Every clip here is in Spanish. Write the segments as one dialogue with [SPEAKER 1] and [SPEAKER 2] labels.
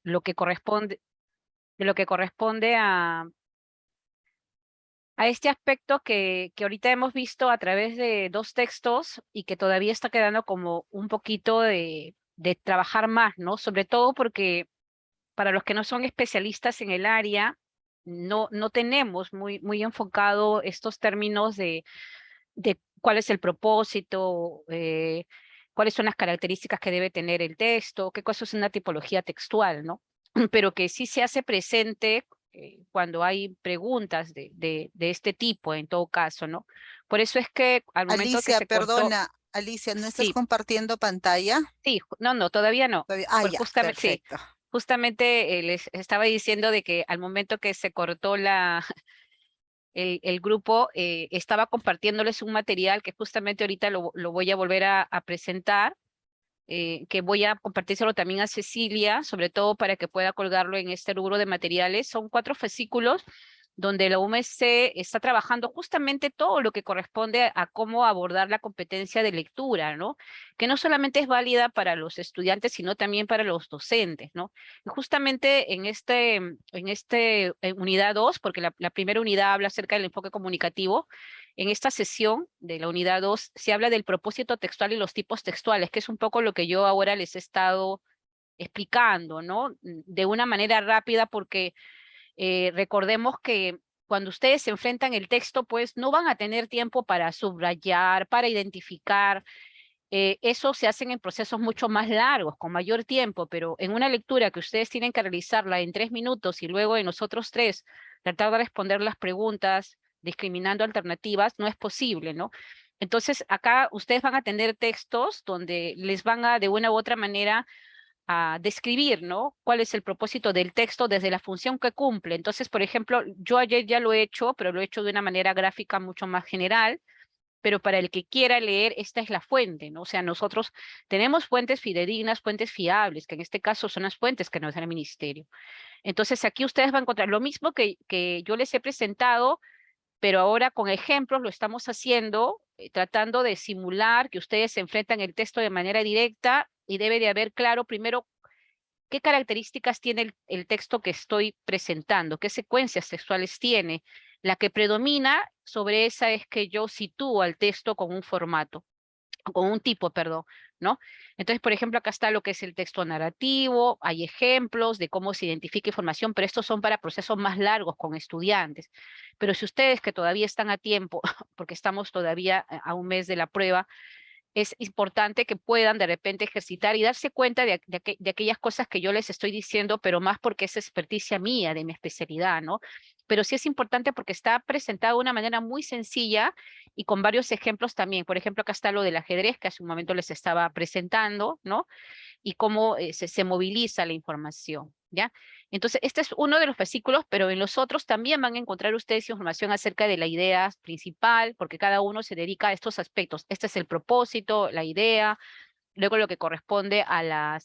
[SPEAKER 1] lo que corresponde, de lo que corresponde a este aspecto que ahorita hemos visto a través de dos textos y que todavía está quedando como un poquito de trabajar más, ¿no? Sobre todo porque para los que no son especialistas en el área, no tenemos muy enfocado estos términos de cuál es el propósito, cuáles son las características que debe tener el texto, qué cosa es una tipología textual, ¿no? Pero que sí se hace presente cuando hay preguntas de este tipo, en todo caso, ¿no? Por eso es que al momento que
[SPEAKER 2] Alicia,
[SPEAKER 1] se cortó,
[SPEAKER 2] perdona, Alicia, ¿no estás
[SPEAKER 1] sí,
[SPEAKER 2] compartiendo pantalla?
[SPEAKER 1] sí, no, todavía no.
[SPEAKER 2] Ah,
[SPEAKER 1] Porque
[SPEAKER 2] ya,
[SPEAKER 1] justamente, sí,
[SPEAKER 2] perfecto.
[SPEAKER 1] justamente les estaba diciendo de que al momento que se cortó el grupo, estaba compartiéndoles un material que justamente ahorita lo voy a volver a presentar, que voy a compartírselo también a Cecilia, sobre todo para que pueda colgarlo en este rubro de materiales. Son 4 fascículos donde la UMC está trabajando justamente todo lo que corresponde a cómo abordar la competencia de lectura, ¿no? Que no solamente es válida para los estudiantes, sino también para los docentes, ¿no? Y justamente en unidad 2, porque la primera unidad habla acerca del enfoque comunicativo, en esta sesión de la unidad 2 se habla del propósito textual y los tipos textuales, que es un poco lo que yo ahora les he estado explicando, ¿no? De una manera rápida, porque recordemos que cuando ustedes se enfrentan el texto, pues no van a tener tiempo para subrayar, para identificar. Eso se hacen en procesos mucho más largos, con mayor tiempo, pero en una lectura que ustedes tienen que realizarla en 3 minutos y luego en los otros 3 tratar de responder las preguntas discriminando alternativas, no es posible, ¿no? Entonces, acá ustedes van a tener textos donde les van a, de una u otra manera, a describir, ¿no? Cuál es el propósito del texto desde la función que cumple. Entonces, por ejemplo, yo ayer ya lo he hecho, pero lo he hecho de una manera gráfica mucho más general, pero para el que quiera leer, esta es la fuente, ¿no? O sea, nosotros tenemos fuentes fidedignas, fuentes fiables, que en este caso son las fuentes que nos da el ministerio. Entonces, aquí ustedes van a encontrar lo mismo que yo les he presentado, pero ahora con ejemplos lo estamos haciendo, tratando de simular que ustedes se enfrentan el texto de manera directa y debe de haber claro primero qué características tiene el texto que estoy presentando, qué secuencias textuales tiene. La que predomina sobre esa es que yo sitúo al texto con un formato, con un tipo, perdón, ¿no? Entonces, por ejemplo, acá está lo que es el texto narrativo, hay ejemplos de cómo se identifica información, pero estos son para procesos más largos con estudiantes. Pero si ustedes que todavía están a tiempo, porque estamos todavía a un mes de la prueba, es importante que puedan de repente ejercitar y darse cuenta de aquellas cosas que yo les estoy diciendo, pero más porque es experticia mía, de mi especialidad, ¿no? Pero sí es importante porque está presentado de una manera muy sencilla y con varios ejemplos también. Por ejemplo, acá está lo del ajedrez que hace un momento les estaba presentando, ¿no? Y cómo se moviliza la información, ¿ya? Entonces, este es uno de los versículos, pero en los otros también van a encontrar ustedes información acerca de la idea principal, porque cada uno se dedica a estos aspectos. Este es el propósito, la idea, luego lo que corresponde a la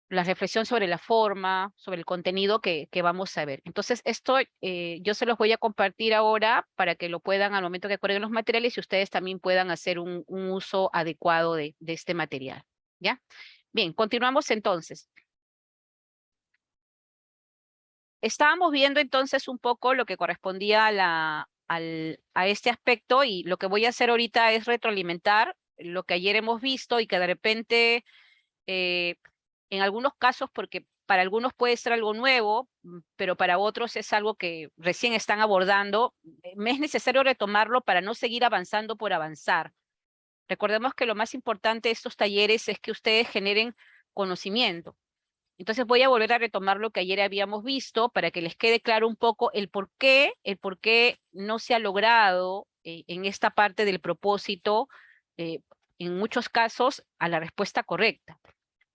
[SPEAKER 1] reflexión sobre la forma, sobre el contenido que vamos a ver. Entonces, esto yo se los voy a compartir ahora para que lo puedan, al momento que carguen los materiales, y ustedes también puedan hacer un uso adecuado de este material, ¿ya? Bien, continuamos entonces. Estábamos viendo entonces un poco lo que correspondía a este aspecto, y lo que voy a hacer ahorita es retroalimentar lo que ayer hemos visto y que de repente, eh, en algunos casos, porque para algunos puede ser algo nuevo, pero para otros es algo que recién están abordando, me es necesario retomarlo para no seguir avanzando por avanzar. Recordemos que lo más importante de estos talleres es que ustedes generen conocimiento. Entonces voy a volver a retomar lo que ayer habíamos visto para que les quede claro un poco el por qué no se ha logrado en esta parte del propósito, eh, en muchos casos, a la respuesta correcta.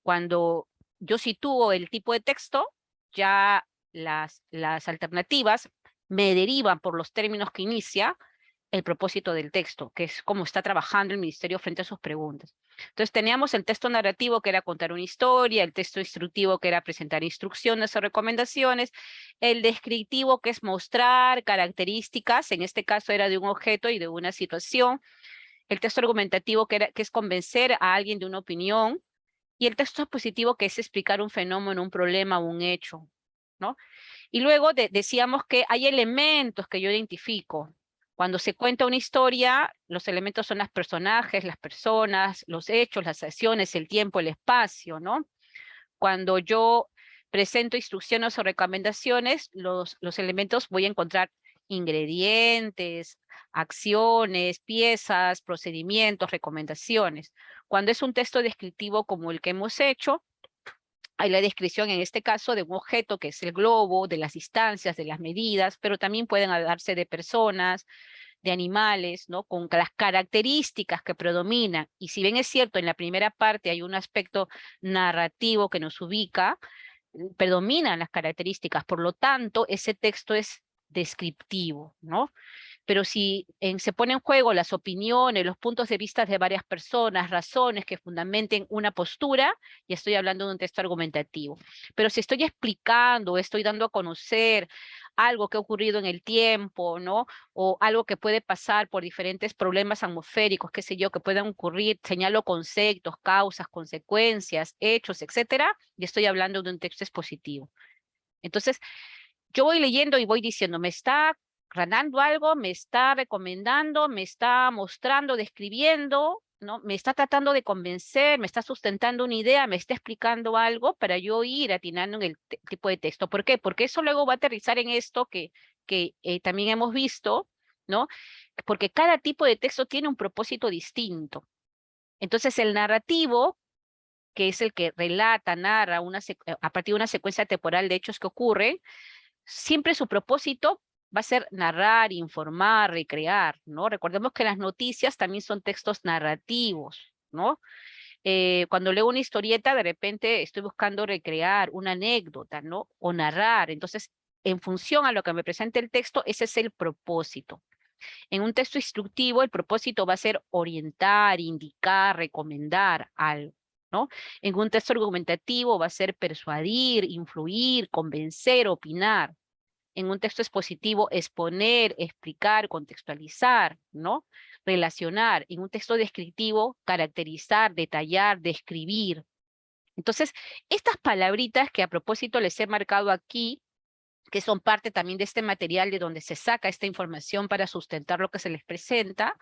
[SPEAKER 1] Cuando yo sitúo el tipo de texto, ya las alternativas me derivan por los términos que inicia el propósito del texto, que es cómo está trabajando el ministerio frente a sus preguntas. Entonces teníamos el texto narrativo, que era contar una historia, el texto instructivo, que era presentar instrucciones o recomendaciones, el descriptivo, que es mostrar características, en este caso era de un objeto y de una situación, el texto argumentativo, que es convencer a alguien de una opinión, y el texto expositivo, que es explicar un fenómeno, un problema, un hecho, ¿no? Y luego decíamos que hay elementos que yo identifico. Cuando se cuenta una historia, los elementos son los personajes, las personas, los hechos, las acciones, el tiempo, el espacio, ¿no? Cuando yo presento instrucciones o recomendaciones, los elementos voy a encontrar ingredientes, acciones, piezas, procedimientos, recomendaciones. Cuando es un texto descriptivo como el que hemos hecho, hay la descripción en este caso de un objeto que es el globo, de las distancias, de las medidas, pero también pueden darse de personas, de animales, ¿no? Con las características que predominan. Y si bien es cierto, en la primera parte hay un aspecto narrativo que nos ubica, predominan las características, por lo tanto, ese texto es descriptivo, ¿no? Pero si se pone en juego las opiniones, los puntos de vista de varias personas, razones que fundamenten una postura, y estoy hablando de un texto argumentativo. Pero si estoy explicando, estoy dando a conocer algo que ha ocurrido en el tiempo, ¿no? O algo que puede pasar por diferentes problemas atmosféricos, qué sé yo, que puedan ocurrir, señalo conceptos, causas, consecuencias, hechos, etcétera, y estoy hablando de un texto expositivo. Entonces, yo voy leyendo y voy diciendo, me está ganando algo, me está recomendando, me está mostrando, describiendo, ¿no? Me está tratando de convencer, me está sustentando una idea, me está explicando algo para yo ir atinando en el tipo de texto. ¿Por qué? Porque eso luego va a aterrizar en esto que también hemos visto, ¿no? Porque cada tipo de texto tiene un propósito distinto. Entonces, el narrativo, que es el que relata, narra a partir de una secuencia temporal de hechos que ocurren, siempre su propósito va a ser narrar, informar, recrear, ¿no? Recordemos que las noticias también son textos narrativos, ¿no? Cuando leo una historieta, de repente estoy buscando recrear una anécdota, ¿no? O narrar. Entonces, en función a lo que me presenta el texto, ese es el propósito. En un texto instructivo, el propósito va a ser orientar, indicar, recomendar algo, ¿no? En un texto argumentativo va a ser persuadir, influir, convencer, opinar. En un texto expositivo, exponer, explicar, contextualizar, ¿no? Relacionar. En un texto descriptivo, caracterizar, detallar, describir. Entonces, estas palabritas que a propósito les he marcado aquí, que son parte también de este material de donde se saca esta información para sustentar lo que se les presenta,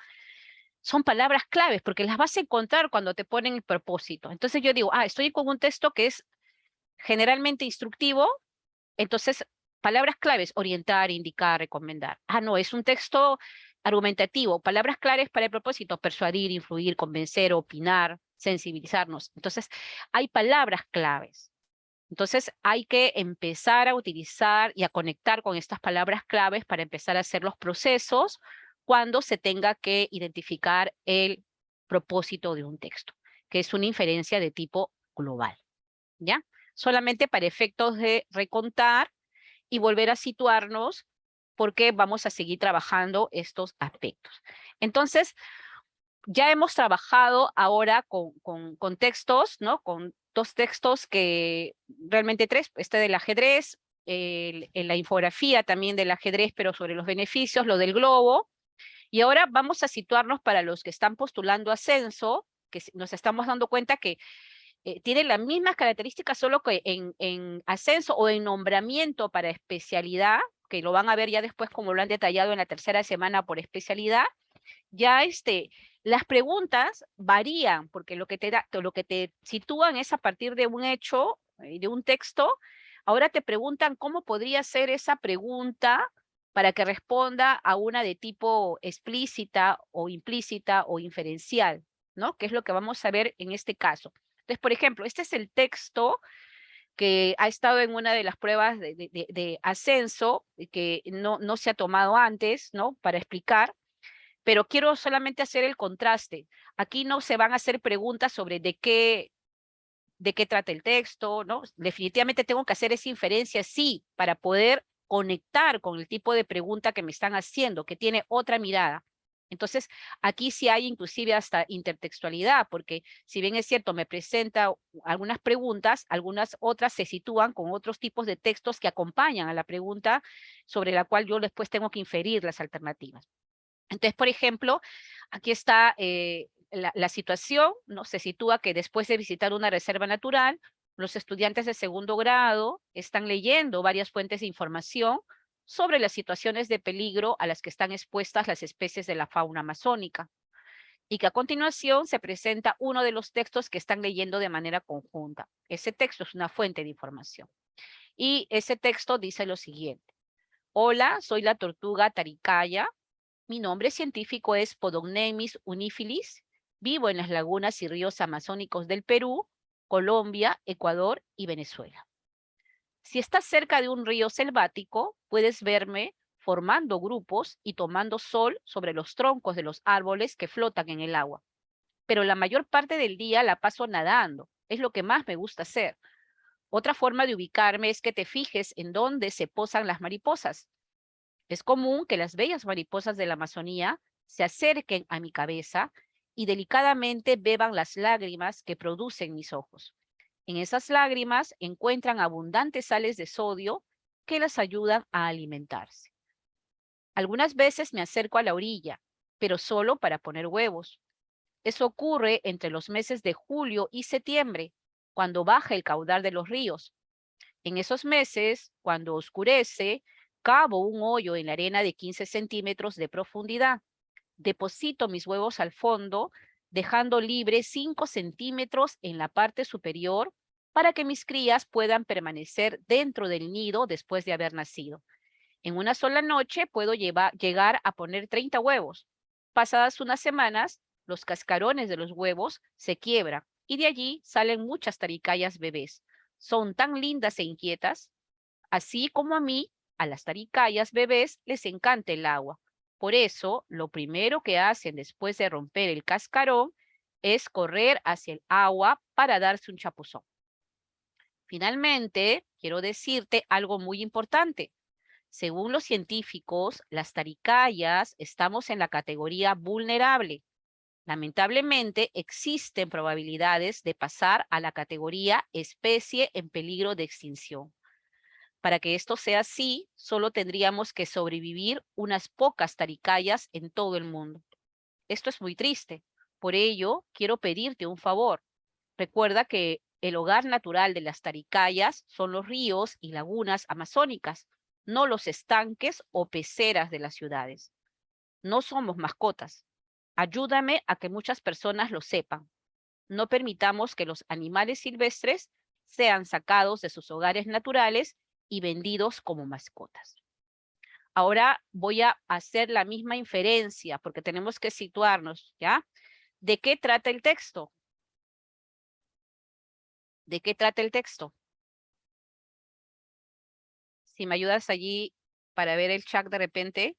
[SPEAKER 1] son palabras claves, porque las vas a encontrar cuando te ponen el propósito. Entonces yo digo, estoy con un texto que es generalmente instructivo, entonces palabras claves, orientar, indicar, recomendar. No, es un texto argumentativo, palabras claves para el propósito, persuadir, influir, convencer, opinar, sensibilizarnos. Entonces, hay palabras claves. Entonces hay que empezar a utilizar y a conectar con estas palabras claves para empezar a hacer los procesos cuando se tenga que identificar el propósito de un texto, que es una inferencia de tipo global, ¿ya? Solamente para efectos de recontar y volver a situarnos porque vamos a seguir trabajando estos aspectos. Entonces, ya hemos trabajado ahora con textos, ¿no? Con dos textos que, realmente tres, este del ajedrez, en la infografía también del ajedrez, pero sobre los beneficios, lo del globo, y ahora vamos a situarnos para los que están postulando ascenso, que nos estamos dando cuenta que tienen las mismas características, solo que en ascenso o en nombramiento para especialidad, que lo van a ver ya después como lo han detallado en la tercera semana por especialidad, ya las preguntas varían, porque lo que te sitúan es a partir de un hecho, de un texto. Ahora te preguntan cómo podría ser esa pregunta para que responda a una de tipo explícita o implícita o inferencial, ¿no? Que es lo que vamos a ver en este caso. Entonces, por ejemplo, este es el texto que ha estado en una de las pruebas de ascenso, que no se ha tomado antes, ¿no? Para explicar, pero quiero solamente hacer el contraste. Aquí no se van a hacer preguntas sobre de qué trata el texto, ¿no? Definitivamente tengo que hacer esa inferencia, sí, para poder conectar con el tipo de pregunta que me están haciendo, que tiene otra mirada. Entonces, aquí sí hay inclusive hasta intertextualidad, porque si bien es cierto, me presenta algunas preguntas, algunas otras se sitúan con otros tipos de textos que acompañan a la pregunta sobre la cual yo después tengo que inferir las alternativas. Entonces, por ejemplo, aquí está la situación, ¿no?, se sitúa que después de visitar una reserva natural, los estudiantes de segundo grado están leyendo varias fuentes de información sobre las situaciones de peligro a las que están expuestas las especies de la fauna amazónica, y que a continuación se presenta uno de los textos que están leyendo de manera conjunta. Ese texto es una fuente de información. Y ese texto dice lo siguiente: hola, soy la tortuga taricaya. Mi nombre científico es Podocnemis unifilis. Vivo en las lagunas y ríos amazónicos del Perú, Colombia, Ecuador y Venezuela. Si estás cerca de un río selvático, puedes verme formando grupos y tomando sol sobre los troncos de los árboles que flotan en el agua. Pero la mayor parte del día la paso nadando. Es lo que más me gusta hacer. Otra forma de ubicarme es que te fijes en dónde se posan las mariposas. Es común que las bellas mariposas de la Amazonía se acerquen a mi cabeza y delicadamente beban las lágrimas que producen mis ojos. En esas lágrimas encuentran abundantes sales de sodio que las ayudan a alimentarse. Algunas veces me acerco a la orilla, pero solo para poner huevos. Eso ocurre entre los meses de julio y septiembre, cuando baja el caudal de los ríos. En esos meses, cuando oscurece, cavo un hoyo en la arena de 15 centímetros de profundidad. Deposito mis huevos al fondo, dejando libre 5 centímetros en la parte superior para que mis crías puedan permanecer dentro del nido después de haber nacido. En una sola noche puedo llegar a poner 30 huevos. Pasadas unas semanas, los cascarones de los huevos se quiebran y de allí salen muchas taricayas bebés. Son tan lindas e inquietas, así como a mí, a las taricayas bebés les encanta el agua. Por eso, lo primero que hacen después de romper el cascarón es correr hacia el agua para darse un chapuzón. Finalmente, quiero decirte algo muy importante. Según los científicos, las taricayas estamos en la categoría vulnerable. Lamentablemente, existen probabilidades de pasar a la categoría especie en peligro de extinción. Para que esto sea así, solo tendríamos que sobrevivir unas pocas taricayas en todo el mundo. Esto es muy triste. Por ello, quiero pedirte un favor. Recuerda que el hogar natural de las taricayas son los ríos y lagunas amazónicas, no los estanques o peceras de las ciudades. No somos mascotas. Ayúdame a que muchas personas lo sepan. No permitamos que los animales silvestres sean sacados de sus hogares naturales y vendidos como mascotas. Ahora voy a hacer la misma inferencia porque tenemos que situarnos, ¿ya? ¿De qué trata el texto? ¿De qué trata el texto? Si me ayudas allí para ver el chat de repente.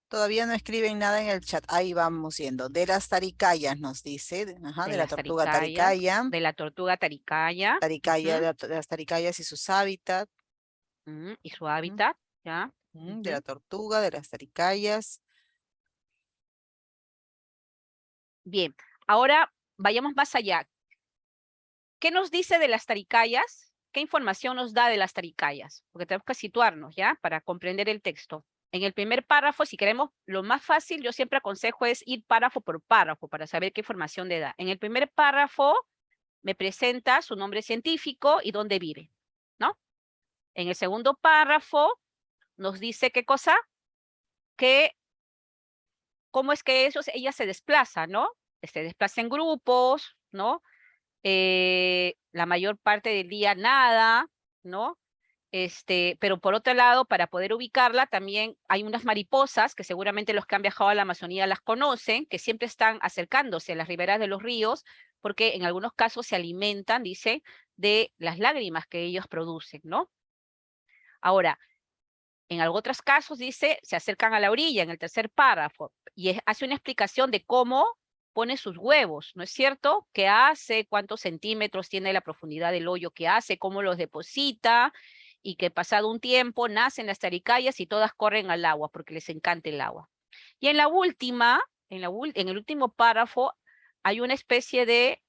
[SPEAKER 2] Todavía no escriben nada en el chat. Ahí vamos yendo. De las taricayas nos dice. Ajá,
[SPEAKER 1] De
[SPEAKER 2] de la
[SPEAKER 1] las
[SPEAKER 2] tortuga
[SPEAKER 1] taricayas,
[SPEAKER 2] taricaya.
[SPEAKER 1] de la tortuga taricaya.
[SPEAKER 2] Taricaya, de las taricayas y sus hábitats.
[SPEAKER 1] Y su
[SPEAKER 2] Ujú,
[SPEAKER 1] hábitat, ¿ya?
[SPEAKER 2] de la tortuga, de las taricayas.
[SPEAKER 1] Bien, ahora vayamos más allá. ¿Qué nos dice de las taricayas? ¿Qué información nos da de las taricayas? Porque tenemos que situarnos, ¿ya? Para comprender el texto. En el primer párrafo, si queremos, lo más fácil, yo siempre aconsejo es ir párrafo por párrafo para saber qué información le da. En el primer párrafo me presenta su nombre científico y dónde vive, ¿no? En el segundo párrafo nos dice qué cosa, que cómo es que ella se desplaza, ¿no? Se desplaza en grupos, ¿no? La mayor parte del día nada, ¿no? Pero por otro lado, para poder ubicarla, también hay unas mariposas, que seguramente los que han viajado a la Amazonía las conocen, que siempre están acercándose a las riberas de los ríos, porque en algunos casos se alimentan, dice, de las lágrimas que ellos producen, ¿no? Ahora, en otros casos, dice, se acercan a la orilla, en el tercer párrafo, y hace una explicación de cómo pone sus huevos, ¿no es cierto? ¿Qué hace? ¿Cuántos centímetros tiene la profundidad del hoyo que hace? ¿Cómo los deposita? Y que pasado un tiempo nacen las taricayas y todas corren al agua porque les encanta el agua. Y en la última, en el último párrafo, hay una especie de,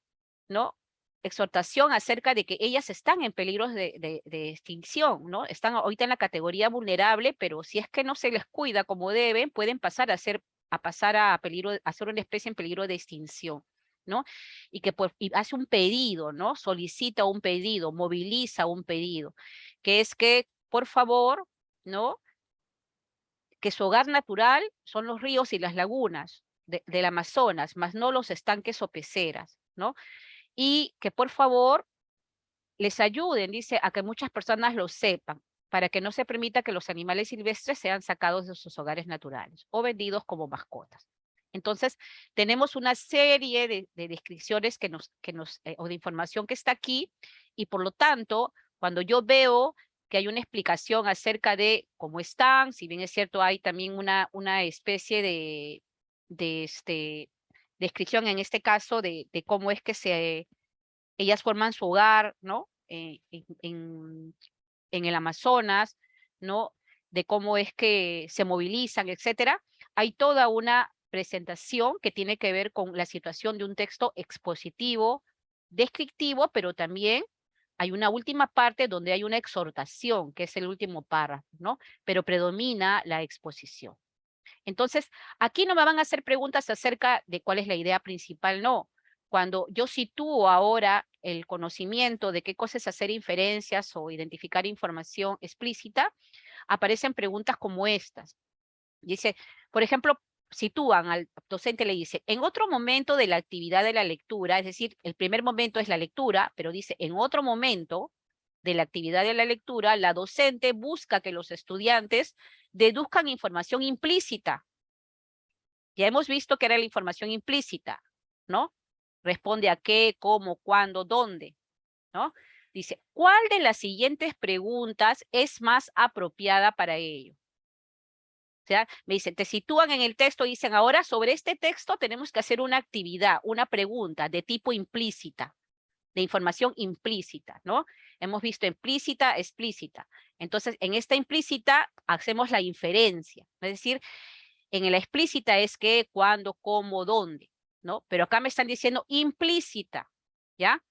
[SPEAKER 1] ¿no? exhortación acerca de que ellas están en peligro de extinción, ¿no? Están ahorita en la categoría vulnerable, pero si es que no se les cuida como deben, pueden pasar a ser a ser una especie en peligro de extinción, ¿no? Y que y hace un pedido, ¿no? Solicita un pedido, moviliza un pedido, que es que, por favor, ¿no? Que su hogar natural son los ríos y las lagunas del Amazonas, más no los estanques o peceras, ¿no? Y que por favor les ayuden, dice, a que muchas personas lo sepan, para que no se permita que los animales silvestres sean sacados de sus hogares naturales o vendidos como mascotas. Entonces, tenemos una serie de descripciones o de información que está aquí, y por lo tanto, cuando yo veo que hay una explicación acerca de cómo están, si bien es cierto, hay también una especie de descripción en este caso de cómo es que ellas forman su hogar, ¿no? En el Amazonas, ¿no? De cómo es que se movilizan, etcétera. Hay toda una presentación que tiene que ver con la situación de un texto expositivo, descriptivo, pero también hay una última parte donde hay una exhortación, que es el último párrafo, ¿no? Pero predomina la exposición. Entonces, aquí no me van a hacer preguntas acerca de cuál es la idea principal, no. Cuando yo sitúo ahora el conocimiento de qué cosa es hacer inferencias o identificar información explícita, aparecen preguntas como estas. Dice, por ejemplo, sitúan al docente, le dice, en otro momento de la actividad de la lectura, es decir, el primer momento es la lectura, pero dice, en otro momento de la actividad de la lectura, la docente busca que los estudiantes deduzcan información implícita. Ya hemos visto que era la información implícita, ¿no? Responde a qué, cómo, cuándo, dónde, ¿no? Dice, ¿cuál de las siguientes preguntas es más apropiada para ello? O sea, me dicen, te sitúan en el texto, dicen, ahora sobre este texto tenemos que hacer una actividad, una pregunta de tipo implícita, de información implícita, ¿no? Hemos visto implícita, explícita. Entonces, en esta implícita hacemos la inferencia, es decir, en la explícita es qué, cuándo, cómo, dónde, ¿no? Pero acá me están diciendo implícita, ¿ya?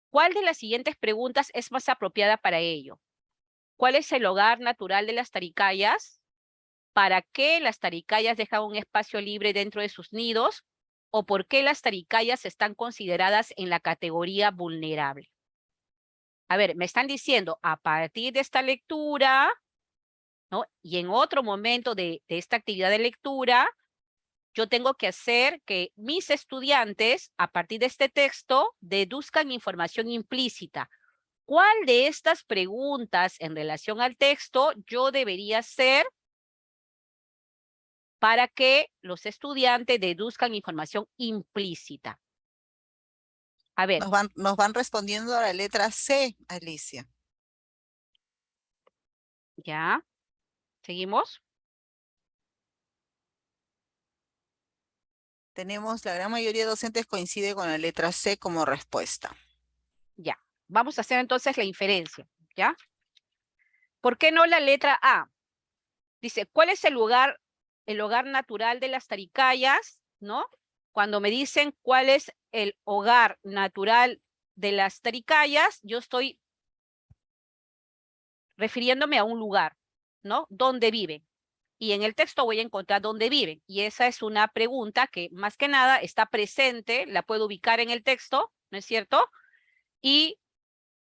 [SPEAKER 1] ¿Cuál de las siguientes preguntas es más apropiada para ello? ¿Cuál es el hogar natural de las taricayas? ¿Para qué las taricayas dejan un espacio libre dentro de sus nidos? ¿O por qué las taricayas están consideradas en la categoría vulnerable? A ver, me están diciendo, a partir de esta lectura, ¿no? Y en otro momento de esta actividad de lectura, yo tengo que hacer que mis estudiantes, a partir de este texto, deduzcan información implícita. ¿Cuál de estas preguntas en relación al texto yo debería hacer para que los estudiantes deduzcan información implícita? A ver,
[SPEAKER 2] Nos van respondiendo a la letra C, Alicia.
[SPEAKER 1] ya, seguimos.
[SPEAKER 2] La gran mayoría de docentes coincide con la letra C como respuesta.
[SPEAKER 1] Ya, vamos a hacer entonces la inferencia, ¿ya? ¿Por qué no la letra A? Dice, ¿cuál es el hogar natural de las taricayas? ¿No? Cuando me dicen cuál es el hogar natural de las taricayas, yo estoy refiriéndome a un lugar, ¿no? ¿Dónde viven? Y en el texto voy a encontrar dónde viven. Y esa es una pregunta que más que nada está presente, la puedo ubicar en el texto, ¿no es cierto? Y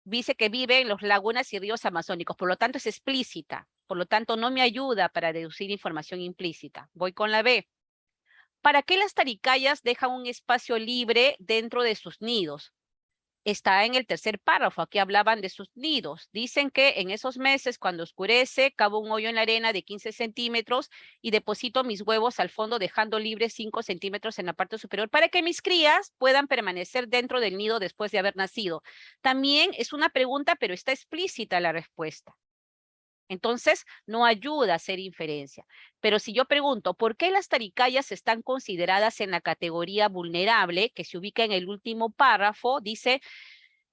[SPEAKER 1] dice que vive en los lagunas y ríos amazónicos, por lo tanto es explícita, por lo tanto no me ayuda para deducir información implícita. Voy con la B. ¿Para qué las taricayas dejan un espacio libre dentro de sus nidos? Está en el tercer párrafo, aquí hablaban de sus nidos. Dicen que en esos meses, cuando oscurece, cavo un hoyo en la arena de 15 centímetros y deposito mis huevos al fondo, dejando libres 5 centímetros en la parte superior para que mis crías puedan permanecer dentro del nido después de haber nacido. También es una pregunta, pero está explícita la respuesta. Entonces, no ayuda a hacer inferencia. Pero si yo pregunto, ¿por qué las taricayas están consideradas en la categoría vulnerable, que se ubica en el último párrafo? Dice,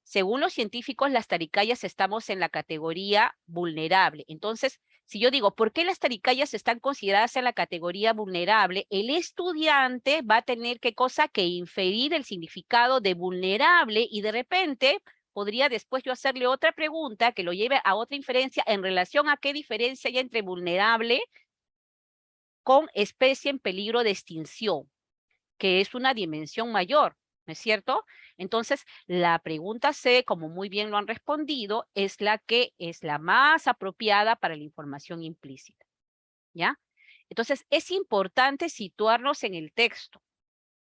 [SPEAKER 1] según los científicos, las taricayas estamos en la categoría vulnerable. Entonces, Si yo digo, ¿por qué las taricayas están consideradas en la categoría vulnerable? El estudiante va a tener ¿qué cosa? Que inferir el significado de vulnerable y de repente podría después yo hacerle otra pregunta que lo lleve a otra inferencia en relación a qué diferencia hay entre vulnerable con especie en peligro de extinción, que es una dimensión mayor, ¿no es cierto? Entonces, la pregunta C, como muy bien lo han respondido, es la que es la más apropiada para la información implícita, ¿ya? Entonces, es importante situarnos en el texto.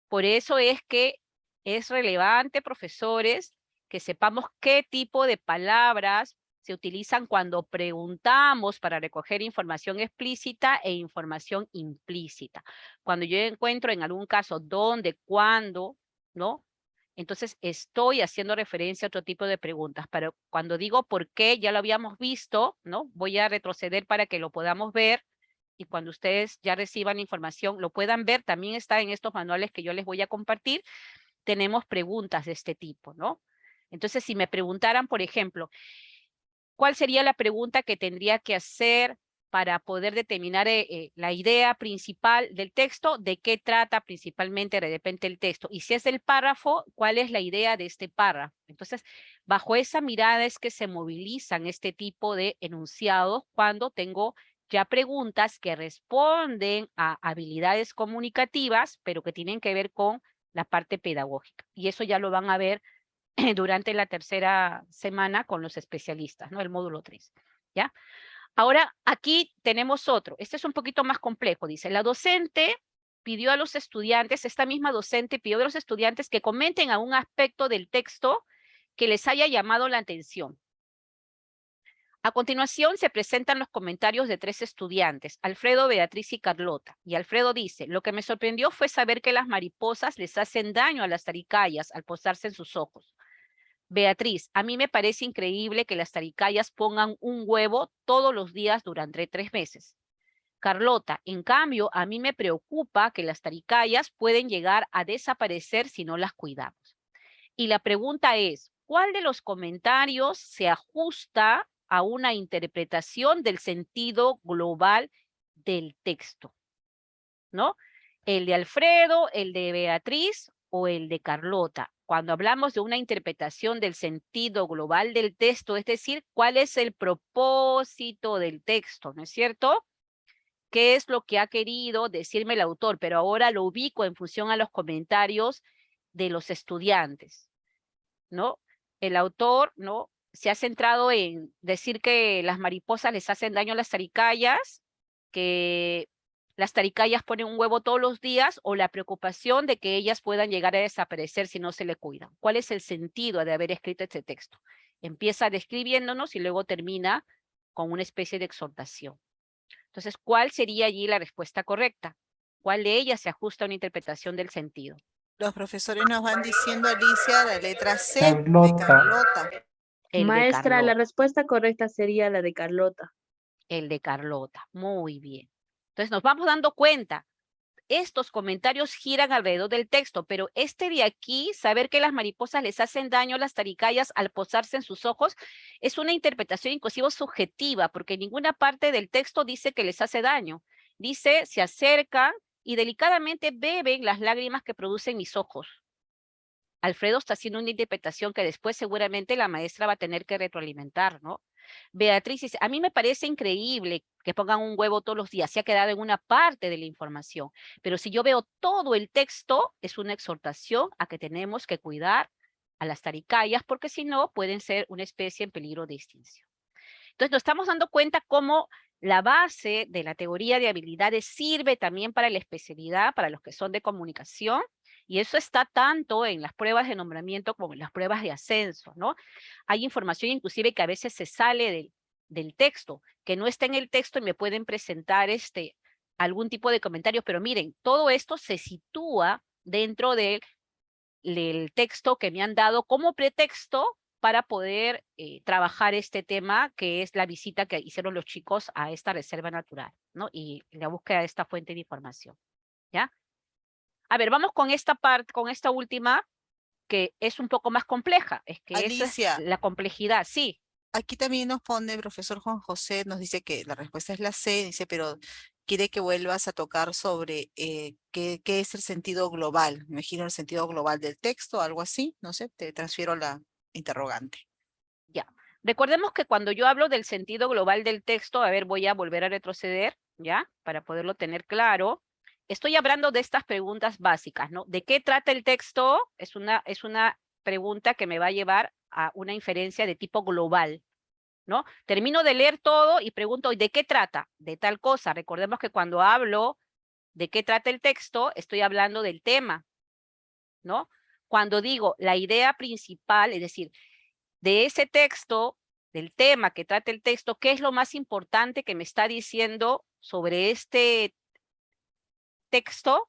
[SPEAKER 1] Por eso es que es relevante, profesores, que sepamos qué tipo de palabras se utilizan cuando preguntamos para recoger información explícita e información implícita. Cuando yo encuentro en algún caso dónde, cuándo, ¿no? Entonces estoy haciendo referencia a otro tipo de preguntas. Pero cuando digo por qué, ya lo habíamos visto, ¿no? Voy a retroceder para que lo podamos ver y cuando ustedes ya reciban la información lo puedan ver, también está en estos manuales que yo les voy a compartir, tenemos preguntas de este tipo, ¿no? Entonces, si me preguntaran, por ejemplo, ¿cuál sería la pregunta que tendría que hacer para poder determinar la idea principal del texto? ¿De qué trata principalmente de repente el texto? Y si es el párrafo, ¿cuál es la idea de este párrafo? Entonces, bajo esa mirada es que se movilizan este tipo de enunciados cuando tengo ya preguntas que responden a habilidades comunicativas, pero que tienen que ver con la parte pedagógica. Y eso ya lo van a ver durante la tercera semana con los especialistas, ¿no? El módulo 3, ¿ya? Ahora, aquí tenemos otro. Este es un poquito más complejo. Dice, la docente pidió a los estudiantes, esta misma docente pidió a los estudiantes que comenten a un aspecto del texto que les haya llamado la atención. A continuación se presentan los comentarios de 3 estudiantes, Alfredo, Beatriz y Carlota. Y Alfredo dice, lo que me sorprendió fue saber que las mariposas les hacen daño a las taricayas al posarse en sus ojos. Beatriz, a mí me parece increíble que las taricayas pongan un huevo todos los días durante 3 meses. Carlota, en cambio, a mí me preocupa que las taricayas pueden llegar a desaparecer si no las cuidamos. Y la pregunta es, ¿cuál de los comentarios se ajusta a una interpretación del sentido global del texto? ¿No? ¿El de Alfredo, el de Beatriz o el de Carlota? Cuando hablamos de una interpretación del sentido global del texto, es decir, ¿cuál es el propósito del texto? ¿No es cierto? ¿Qué es lo que ha querido decirme el autor? Pero ahora lo ubico en función a los comentarios de los estudiantes, ¿no? El autor, ¿no? Se ha centrado en decir que las mariposas les hacen daño a las taricayas, que las taricayas ponen un huevo todos los días, o la preocupación de que ellas puedan llegar a desaparecer si no se le cuidan. ¿Cuál es el sentido de haber escrito este texto? Empieza describiéndonos y luego termina con una especie de exhortación. Entonces, ¿cuál sería allí la respuesta correcta? ¿Cuál de ellas se ajusta a una interpretación del sentido?
[SPEAKER 2] Los profesores nos van diciendo, Alicia, la letra C de
[SPEAKER 3] Carlota.
[SPEAKER 2] Carlota.
[SPEAKER 1] El de
[SPEAKER 4] Maestra, la
[SPEAKER 1] Carlota.
[SPEAKER 4] respuesta correcta sería la de Carlota.
[SPEAKER 1] El de Carlota. Muy bien. Entonces nos vamos dando cuenta. Estos comentarios giran alrededor del texto, pero este de aquí, saber que las mariposas les hacen daño a las taricayas al posarse en sus ojos, es una interpretación inclusive subjetiva, porque ninguna parte del texto dice que les hace daño. Dice, se acercan y delicadamente beben las lágrimas que producen mis ojos. Alfredo está haciendo una interpretación que después seguramente la maestra va a tener que retroalimentar, ¿no? Beatriz dice, a mí me parece increíble que pongan un huevo todos los días, se ha quedado en una parte de la información, pero si yo veo todo el texto, es una exhortación a que tenemos que cuidar a las taricayas, porque si no, pueden ser una especie en peligro de extinción. Entonces nos estamos dando cuenta cómo la base de la teoría de habilidades sirve también para la especialidad, para los que son de comunicación, y eso está tanto en las pruebas de nombramiento como en las pruebas de ascenso, ¿no? Hay información inclusive que a veces se sale del texto, que no está en el texto y me pueden presentar algún tipo de comentario, pero miren, todo esto se sitúa dentro del texto que me han dado como pretexto para poder trabajar este tema, que es la visita que hicieron los chicos a esta reserva natural, ¿no? Y la búsqueda de esta fuente de información, ¿ya? A ver, vamos con esta parte, con esta última, que es un poco más compleja. Es que esa es
[SPEAKER 2] Alicia,
[SPEAKER 1] la complejidad, sí.
[SPEAKER 2] Aquí también nos pone el profesor Juan José, nos dice que la respuesta es la C, dice, pero quiere que vuelvas a tocar sobre qué es el sentido global. Me imagino el sentido global del texto, algo así, no sé, te transfiero la interrogante.
[SPEAKER 1] Ya. Recordemos que cuando yo hablo del sentido global del texto, a ver, voy a volver a retroceder, ¿ya? Para poderlo tener claro. Estoy hablando de estas preguntas básicas, ¿no? ¿De qué trata el texto? Es una pregunta que me va a llevar a una inferencia de tipo global, ¿no? Termino de leer todo y pregunto, ¿de qué trata? De tal cosa. Recordemos que cuando hablo de qué trata el texto, estoy hablando del tema, ¿no? Cuando digo la idea principal, es decir, de ese texto, del tema que trata el texto, ¿qué es lo más importante que me está diciendo sobre este texto?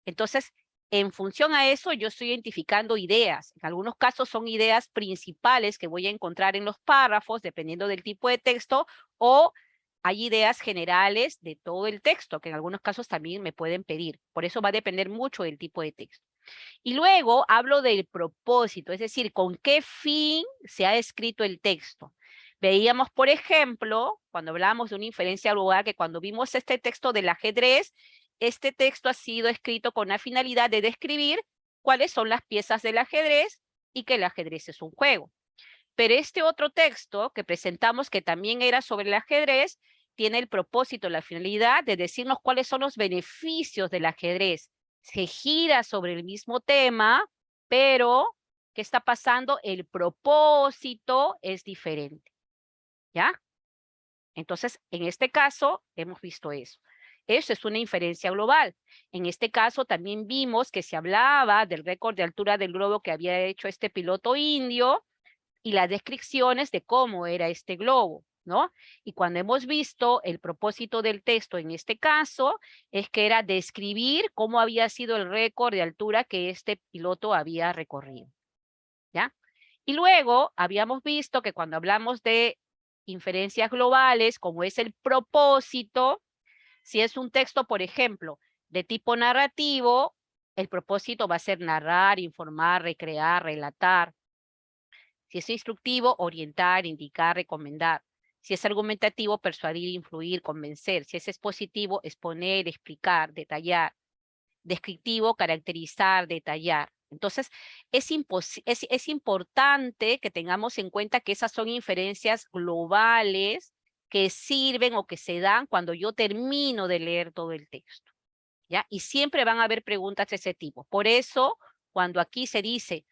[SPEAKER 1] Entonces, en función a eso, yo estoy identificando ideas. En algunos casos son ideas principales que voy a encontrar en los párrafos, dependiendo del tipo de texto, o hay ideas generales de todo el texto, que en algunos casos también me pueden pedir. Por eso va a depender mucho del tipo de texto. Y luego hablo del propósito, es decir, con qué fin se ha escrito el texto. Veíamos, por ejemplo, cuando hablábamos de una inferencia global, que cuando vimos este texto del ajedrez, este texto ha sido escrito con la finalidad de describir cuáles son las piezas del ajedrez y que el ajedrez es un juego. Pero este otro texto que presentamos, que también era sobre el ajedrez, tiene el propósito, la finalidad de decirnos cuáles son los beneficios del ajedrez. Se gira sobre el mismo tema, pero ¿qué está pasando? El propósito es diferente, ¿ya? Entonces, en este caso, hemos visto eso. Eso es una inferencia global. En este caso, también vimos que se hablaba del récord de altura del globo que había hecho este piloto indio, y las descripciones de cómo era este globo, ¿no? Y cuando hemos visto el propósito del texto en este caso, es que era describir cómo había sido el récord de altura que este piloto había recorrido, ¿ya? Y luego habíamos visto que cuando hablamos de inferencias globales, como es el propósito, si es un texto, por ejemplo, de tipo narrativo, el propósito va a ser narrar, informar, recrear, relatar. Si es instructivo, orientar, indicar, recomendar. Si es argumentativo, persuadir, influir, convencer. Si es expositivo, exponer, explicar, detallar. Descriptivo, caracterizar, detallar. Entonces, es importante que tengamos en cuenta que esas son inferencias globales que sirven o que se dan cuando yo termino de leer todo el texto, ¿ya? Y siempre van a haber preguntas de ese tipo. Por eso, cuando aquí se dice,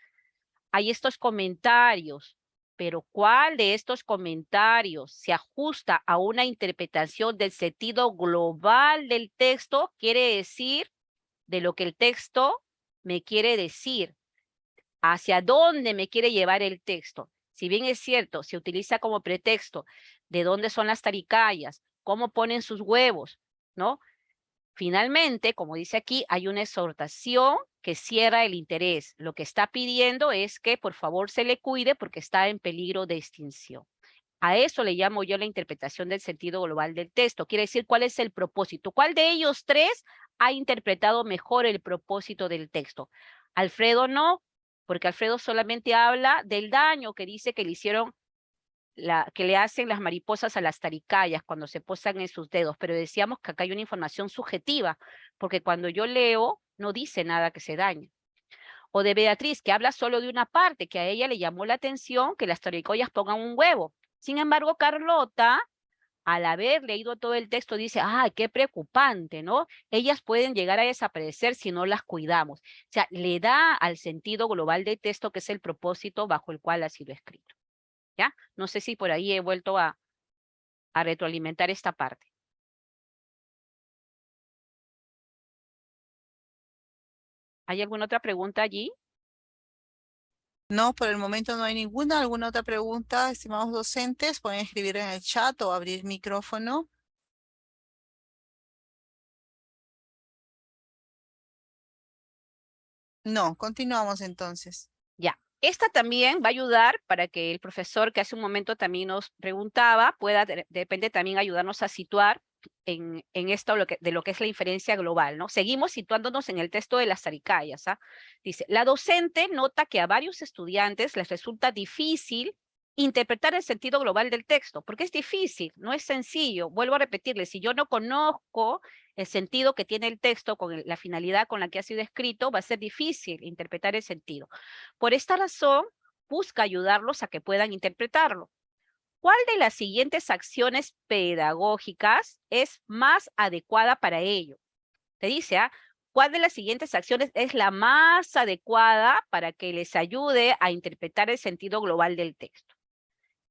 [SPEAKER 1] hay estos comentarios, pero ¿cuál de estos comentarios se ajusta a una interpretación del sentido global del texto? Quiere decir de lo que el texto me quiere decir, hacia dónde me quiere llevar el texto. Si bien es cierto, se utiliza como pretexto de dónde son las taricayas, cómo ponen sus huevos, ¿no? Finalmente, como dice aquí, hay una exhortación que cierra el interés. Lo que está pidiendo es que por favor se le cuide porque está en peligro de extinción. A eso le llamo yo la interpretación del sentido global del texto. Quiere decir cuál es el propósito. ¿Cuál de ellos tres ha interpretado mejor el propósito del texto? Alfredo no, porque Alfredo solamente habla del daño que dice que le hicieron que le hacen las mariposas a las taricayas cuando se posan en sus dedos, pero decíamos que acá hay una información subjetiva, porque cuando yo leo no dice nada que se dañe. O de Beatriz, que habla solo de una parte, que a ella le llamó la atención que las taricayas pongan un huevo. Sin embargo, Carlota, al haber leído todo el texto, dice, ¡ay, qué preocupante!, ¿no? Ellas pueden llegar a desaparecer si no las cuidamos. O sea, le da al sentido global del texto, que es el propósito bajo el cual ha sido escrito. ¿Ya? No sé si por ahí he vuelto a retroalimentar esta parte. ¿Hay alguna otra pregunta allí?
[SPEAKER 2] No, por el momento no hay ninguna. ¿Alguna otra pregunta, estimados docentes? Pueden escribir en el chat o abrir micrófono. No, continuamos entonces.
[SPEAKER 1] Ya. Esta también va a ayudar para que el profesor que hace un momento también nos preguntaba pueda, depende también ayudarnos a situar en esto de lo que es la inferencia global, ¿no? Seguimos situándonos en el texto de las taricayas, ¿ah? Dice, la docente nota que a varios estudiantes les resulta difícil interpretar el sentido global del texto, porque es difícil, no es sencillo. Vuelvo a repetirle, si yo no conozco el sentido que tiene el texto con la finalidad con la que ha sido escrito, va a ser difícil interpretar el sentido. Por esta razón, busca ayudarlos a que puedan interpretarlo. ¿Cuál de las siguientes acciones pedagógicas es más adecuada para ello? Te dice, ¿cuál de las siguientes acciones es la más adecuada para que les ayude a interpretar el sentido global del texto?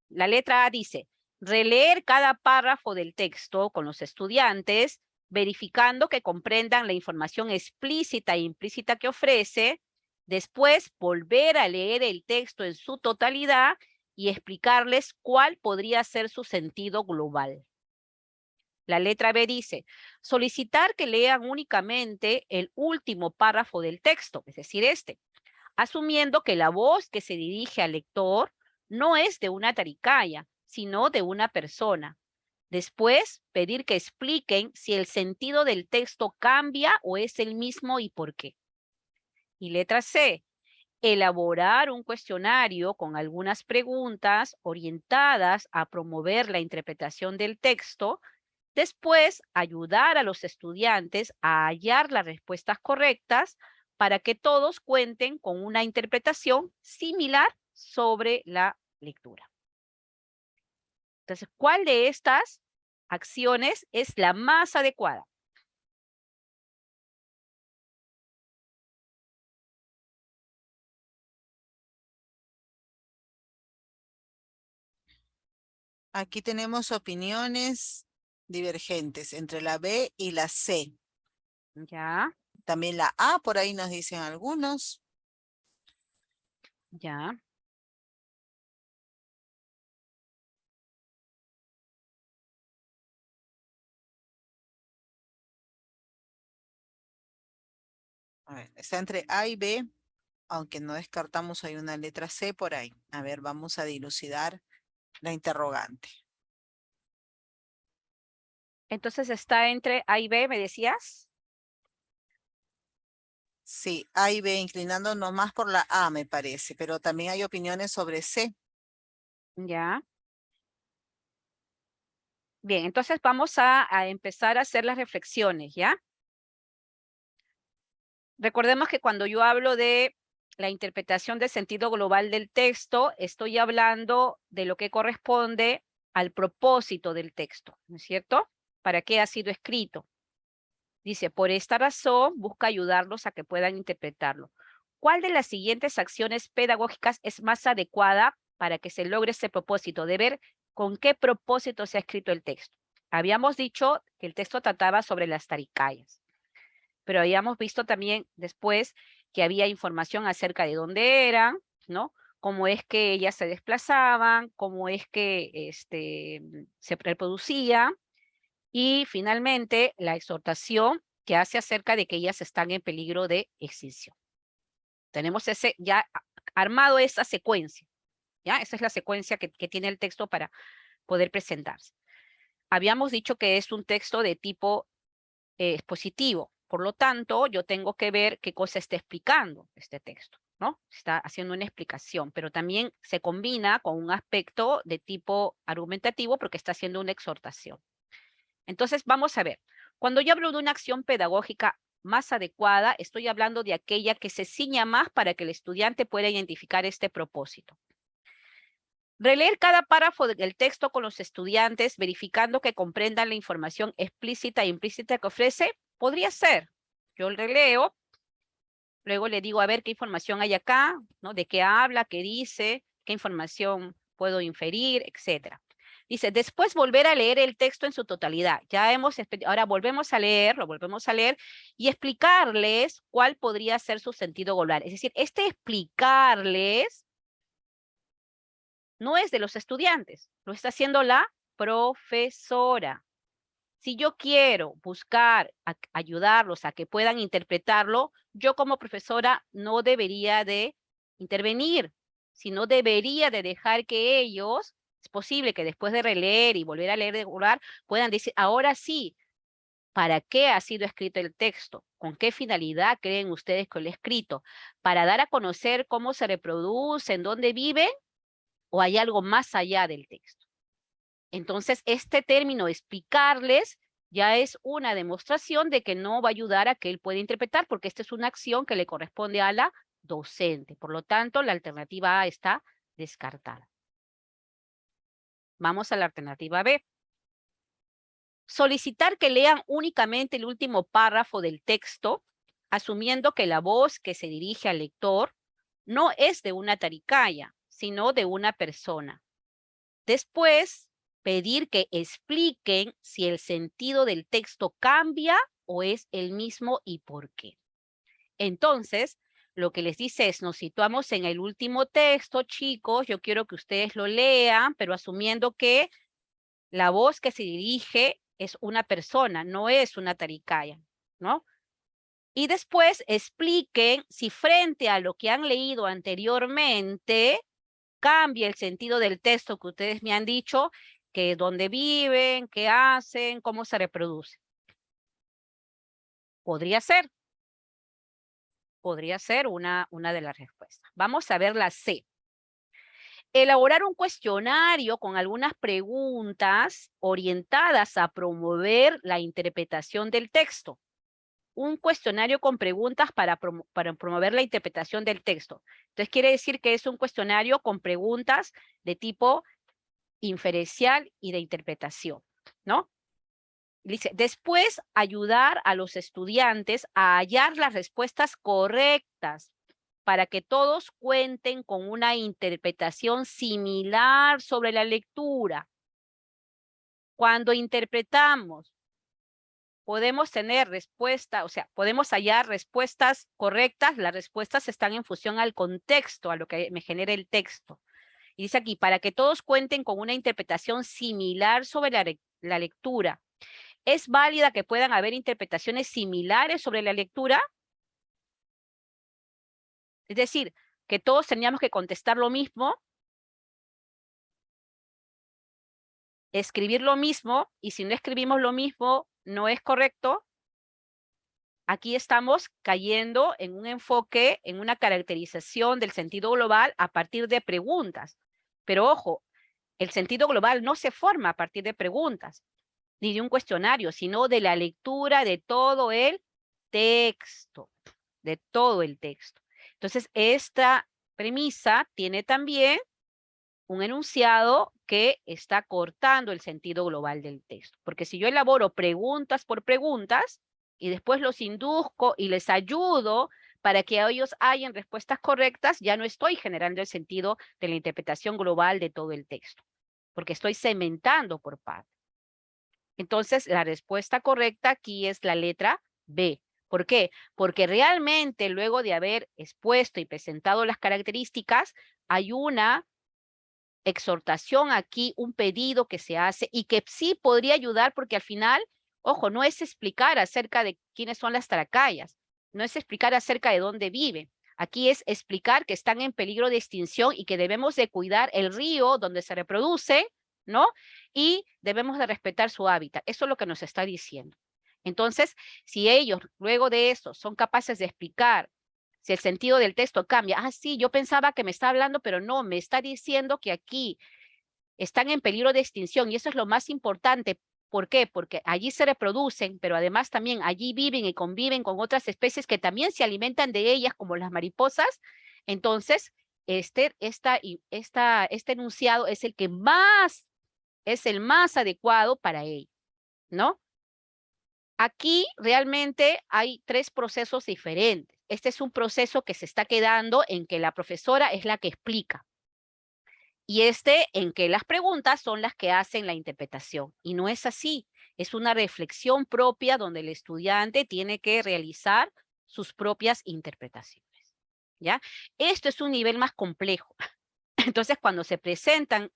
[SPEAKER 1] La letra A dice, releer cada párrafo del texto con los estudiantes, verificando que comprendan la información explícita e implícita que ofrece, después volver a leer el texto en su totalidad y explicarles cuál podría ser su sentido global. La letra B dice, solicitar que lean únicamente el último párrafo del texto, es decir, asumiendo que la voz que se dirige al lector no es de una taricaya, sino de una persona. Después, pedir que expliquen si el sentido del texto cambia o es el mismo y por qué. Y letra C, elaborar un cuestionario con algunas preguntas orientadas a promover la interpretación del texto. Después, ayudar a los estudiantes a hallar las respuestas correctas para que todos cuenten con una interpretación similar sobre la lectura. Entonces, ¿cuál de estas acciones es la más adecuada?
[SPEAKER 2] Aquí tenemos opiniones divergentes entre la B y la C.
[SPEAKER 1] Ya,
[SPEAKER 2] También la A, por ahí nos dicen algunos.
[SPEAKER 1] ya.
[SPEAKER 2] A ver, está entre A y B, aunque no descartamos hay una letra C por ahí. A ver, vamos a dilucidar la interrogante.
[SPEAKER 1] Entonces está entre A y B, ¿me decías?
[SPEAKER 2] Sí, A y B, inclinándonos más por la A, me parece, pero también hay opiniones sobre C.
[SPEAKER 1] Ya. Bien, entonces vamos a empezar a hacer las reflexiones, ¿ya? Recordemos que cuando yo hablo de la interpretación del sentido global del texto, estoy hablando de lo que corresponde al propósito del texto, ¿no es cierto? ¿Para qué ha sido escrito? Dice, por esta razón, busca ayudarlos a que puedan interpretarlo. ¿Cuál de las siguientes acciones pedagógicas es más adecuada para que se logre ese propósito? De ver con qué propósito se ha escrito el texto. Habíamos dicho que el texto trataba sobre las taricayas, pero habíamos visto también después que había información acerca de dónde eran, ¿no? Cómo es que ellas se desplazaban, cómo es que se reproducían, y finalmente la exhortación que hace acerca de que ellas están en peligro de extinción. Tenemos ya armado esa secuencia, ¿ya? Esa es la secuencia que tiene el texto para poder presentarse. Habíamos dicho que es un texto de tipo expositivo, por lo tanto, yo tengo que ver qué cosa está explicando este texto, ¿no? Está haciendo una explicación, pero también se combina con un aspecto de tipo argumentativo porque está haciendo una exhortación. Entonces, vamos a ver. Cuando yo hablo de una acción pedagógica más adecuada, estoy hablando de aquella que se ciña más para que el estudiante pueda identificar este propósito. Releer cada párrafo del texto con los estudiantes, verificando que comprendan la información explícita e implícita que ofrece, podría ser. Yo releo, luego le digo a ver qué información hay acá, ¿no? De qué habla, qué dice, qué información puedo inferir, etcétera. Dice, después volver a leer el texto en su totalidad. Ahora volvemos a leer y explicarles cuál podría ser su sentido global. Es decir, explicarles no es de los estudiantes, lo está haciendo la profesora. Si yo quiero buscar ayudarlos a que puedan interpretarlo, yo como profesora no debería de intervenir, sino debería de dejar que ellos, es posible que después de releer y volver a leer de regular, puedan decir, ahora sí, ¿para qué ha sido escrito el texto? ¿Con qué finalidad creen ustedes que lo he escrito? ¿Para dar a conocer cómo se reproducen, dónde viven? ¿O hay algo más allá del texto? Entonces, este término explicarles ya es una demostración de que no va a ayudar a que él pueda interpretar, porque esta es una acción que le corresponde a la docente. Por lo tanto, la alternativa A está descartada. Vamos a la alternativa B. Solicitar que lean únicamente el último párrafo del texto, asumiendo que la voz que se dirige al lector no es de una taricaya, sino de una persona. Después, pedir que expliquen si el sentido del texto cambia o es el mismo y por qué. Entonces, lo que les dice es, nos situamos en el último texto, chicos, yo quiero que ustedes lo lean, pero asumiendo que la voz que se dirige es una persona, no es una taricaya, ¿no? Y después expliquen si frente a lo que han leído anteriormente, cambia el sentido del texto que ustedes me han dicho, que dónde viven, qué hacen, cómo se reproducen. Podría ser una de las respuestas. Vamos a ver la C. Elaborar un cuestionario con algunas preguntas orientadas a promover la interpretación del texto. Un cuestionario con preguntas para promover la interpretación del texto. Entonces quiere decir que es un cuestionario con preguntas de tipo inferencial y de interpretación, ¿no? Dice, después ayudar a los estudiantes a hallar las respuestas correctas para que todos cuenten con una interpretación similar sobre la lectura. Cuando interpretamos, podemos tener respuesta, o sea, podemos hallar respuestas correctas, las respuestas están en función al contexto, a lo que me genera el texto. Y dice aquí, para que todos cuenten con una interpretación similar sobre la lectura. ¿Es válida que puedan haber interpretaciones similares sobre la lectura? Es decir, que todos teníamos que contestar lo mismo, escribir lo mismo, y si no escribimos lo mismo, no es correcto. Aquí estamos cayendo en un enfoque, en una caracterización del sentido global a partir de preguntas. Pero ojo, el sentido global no se forma a partir de preguntas, ni de un cuestionario, sino de la lectura de todo el texto, de todo el texto. Entonces, esta premisa tiene también un enunciado que está cortando el sentido global del texto. Porque si yo elaboro preguntas por preguntas y después los induzco y les ayudo para que ellos hayan respuestas correctas, ya no estoy generando el sentido de la interpretación global de todo el texto, porque estoy cementando por partes. Entonces, la respuesta correcta aquí es la letra B. ¿Por qué? Porque realmente luego de haber expuesto y presentado las características, hay una exhortación aquí, un pedido que se hace y que sí podría ayudar porque al final, ojo, no es explicar acerca de quiénes son las taracayas, no es explicar acerca de dónde viven. Aquí es explicar que están en peligro de extinción y que debemos de cuidar el río donde se reproduce, ¿no? Y debemos de respetar su hábitat. Eso es lo que nos está diciendo. Entonces, si ellos luego de eso son capaces de explicar si el sentido del texto cambia, sí, yo pensaba que me está hablando, pero no, me está diciendo que aquí están en peligro de extinción y eso es lo más importante. ¿Por qué? Porque allí se reproducen, pero además también allí viven y conviven con otras especies que también se alimentan de ellas, como las mariposas. Entonces, este enunciado es el más adecuado para ello, ¿no? Aquí realmente hay tres procesos diferentes. Este es un proceso que se está quedando en que la profesora es la que explica. Y en que las preguntas son las que hacen la interpretación. Y no es así. Es una reflexión propia donde el estudiante tiene que realizar sus propias interpretaciones. ¿Ya? Esto es un nivel más complejo. Entonces, cuando se presentan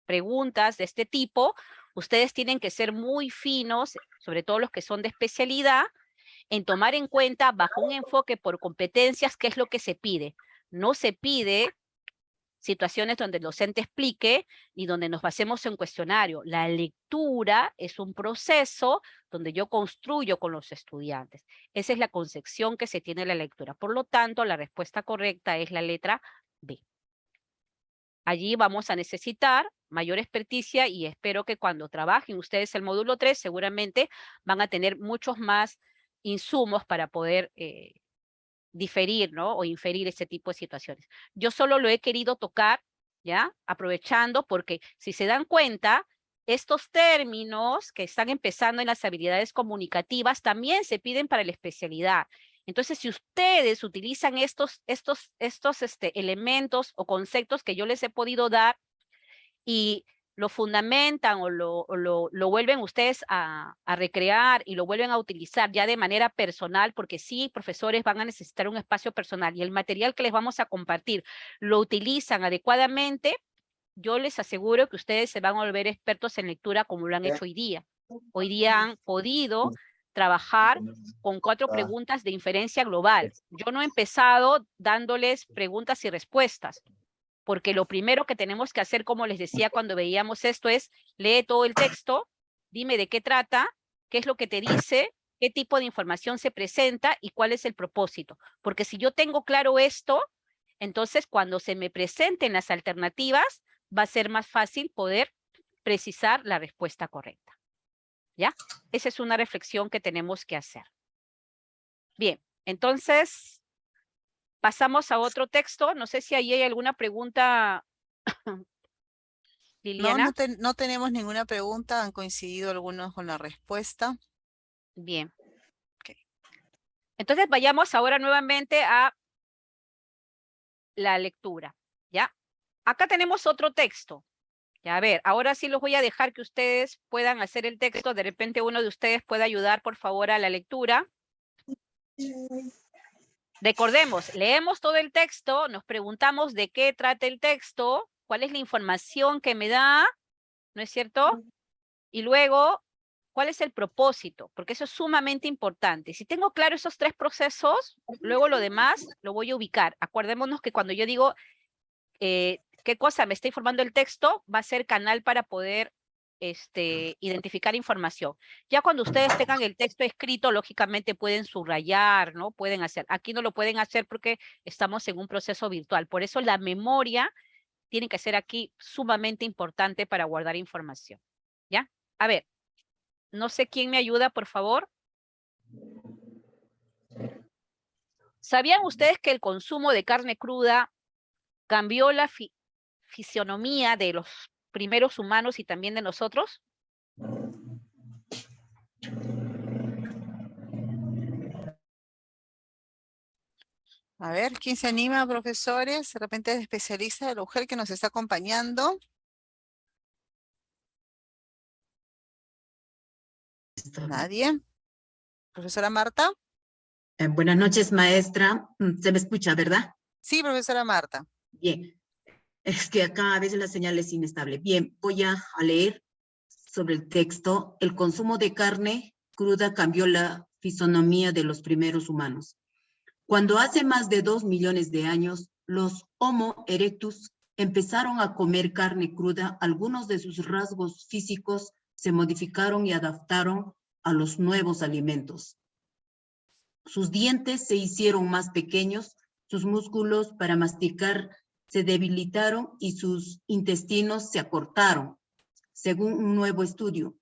[SPEAKER 1] preguntas de este tipo, ustedes tienen que ser muy finos, sobre todo los que son de especialidad, en tomar en cuenta bajo un enfoque por competencias qué es lo que se pide. No se pide situaciones donde el docente explique ni donde nos basemos en cuestionario. La lectura es un proceso donde yo construyo con los estudiantes. Esa es la concepción que se tiene de la lectura. Por lo tanto, la respuesta correcta es la letra B. Allí vamos a necesitar mayor experticia y espero que cuando trabajen ustedes el módulo 3 seguramente van a tener muchos más insumos para poder diferir, ¿no? O inferir ese tipo de situaciones. Yo solo lo he querido tocar, ¿ya? Aprovechando porque si se dan cuenta, estos términos que están empezando en las habilidades comunicativas también se piden para la especialidad. Entonces, si ustedes utilizan estos elementos o conceptos que yo les he podido dar y lo fundamentan o lo vuelven ustedes a recrear y lo vuelven a utilizar ya de manera personal, porque sí, profesores van a necesitar un espacio personal y el material que les vamos a compartir lo utilizan adecuadamente, yo les aseguro que ustedes se van a volver expertos en lectura como lo han hecho hoy día. Hoy día han podido trabajar con 4 preguntas de inferencia global. Yo no he empezado dándoles preguntas y respuestas, porque lo primero que tenemos que hacer, como les decía cuando veíamos esto, es lee todo el texto, dime de qué trata, qué es lo que te dice, qué tipo de información se presenta y cuál es el propósito. Porque si yo tengo claro esto, entonces cuando se me presenten las alternativas, va a ser más fácil poder precisar la respuesta correcta. ¿Ya? Esa es una reflexión que tenemos que hacer. Bien, entonces pasamos a otro texto. No sé si ahí hay alguna pregunta,
[SPEAKER 2] No,
[SPEAKER 1] Liliana.
[SPEAKER 2] no tenemos ninguna pregunta, han coincidido algunos con la respuesta.
[SPEAKER 1] Bien.
[SPEAKER 2] Ok.
[SPEAKER 1] Entonces vayamos ahora nuevamente a la lectura, ¿ya? Acá tenemos otro texto. Ya, a ver, ahora sí los voy a dejar que ustedes puedan hacer el texto. De repente uno de ustedes puede ayudar, por favor, a la lectura. Recordemos, leemos todo el texto, nos preguntamos de qué trata el texto, cuál es la información que me da, ¿no es cierto? Y luego, ¿cuál es el propósito? Porque eso es sumamente importante. Si tengo claro esos 3 procesos, luego lo demás lo voy a ubicar. Acordémonos que cuando yo digo qué cosa me está informando el texto, va a ser canal para poder identificar información. Ya cuando ustedes tengan el texto escrito, lógicamente pueden subrayar, ¿no? Pueden hacer. Aquí no lo pueden hacer porque estamos en un proceso virtual. Por eso la memoria tiene que ser aquí sumamente importante para guardar información. ¿Ya? A ver, no sé quién me ayuda, por favor. ¿Sabían ustedes que el consumo de carne cruda cambió la fisionomía de los primeros humanos y también de nosotros?
[SPEAKER 2] A ver, ¿quién se anima, profesores? De repente es especialista de la mujer que nos está acompañando. Nadie. Profesora Marta.
[SPEAKER 3] Buenas noches, maestra. Se me escucha, ¿verdad?
[SPEAKER 2] Sí, profesora Marta.
[SPEAKER 3] Bien. Es que acá a veces la señal es inestable. Bien, voy a leer sobre el texto. El consumo de carne cruda cambió la fisonomía de los primeros humanos. Cuando hace más de 2 millones de años, los Homo erectus empezaron a comer carne cruda, algunos de sus rasgos físicos se modificaron y adaptaron a los nuevos alimentos. Sus dientes se hicieron más pequeños, sus músculos para masticar se debilitaron y sus intestinos se acortaron. Según un nuevo estudio,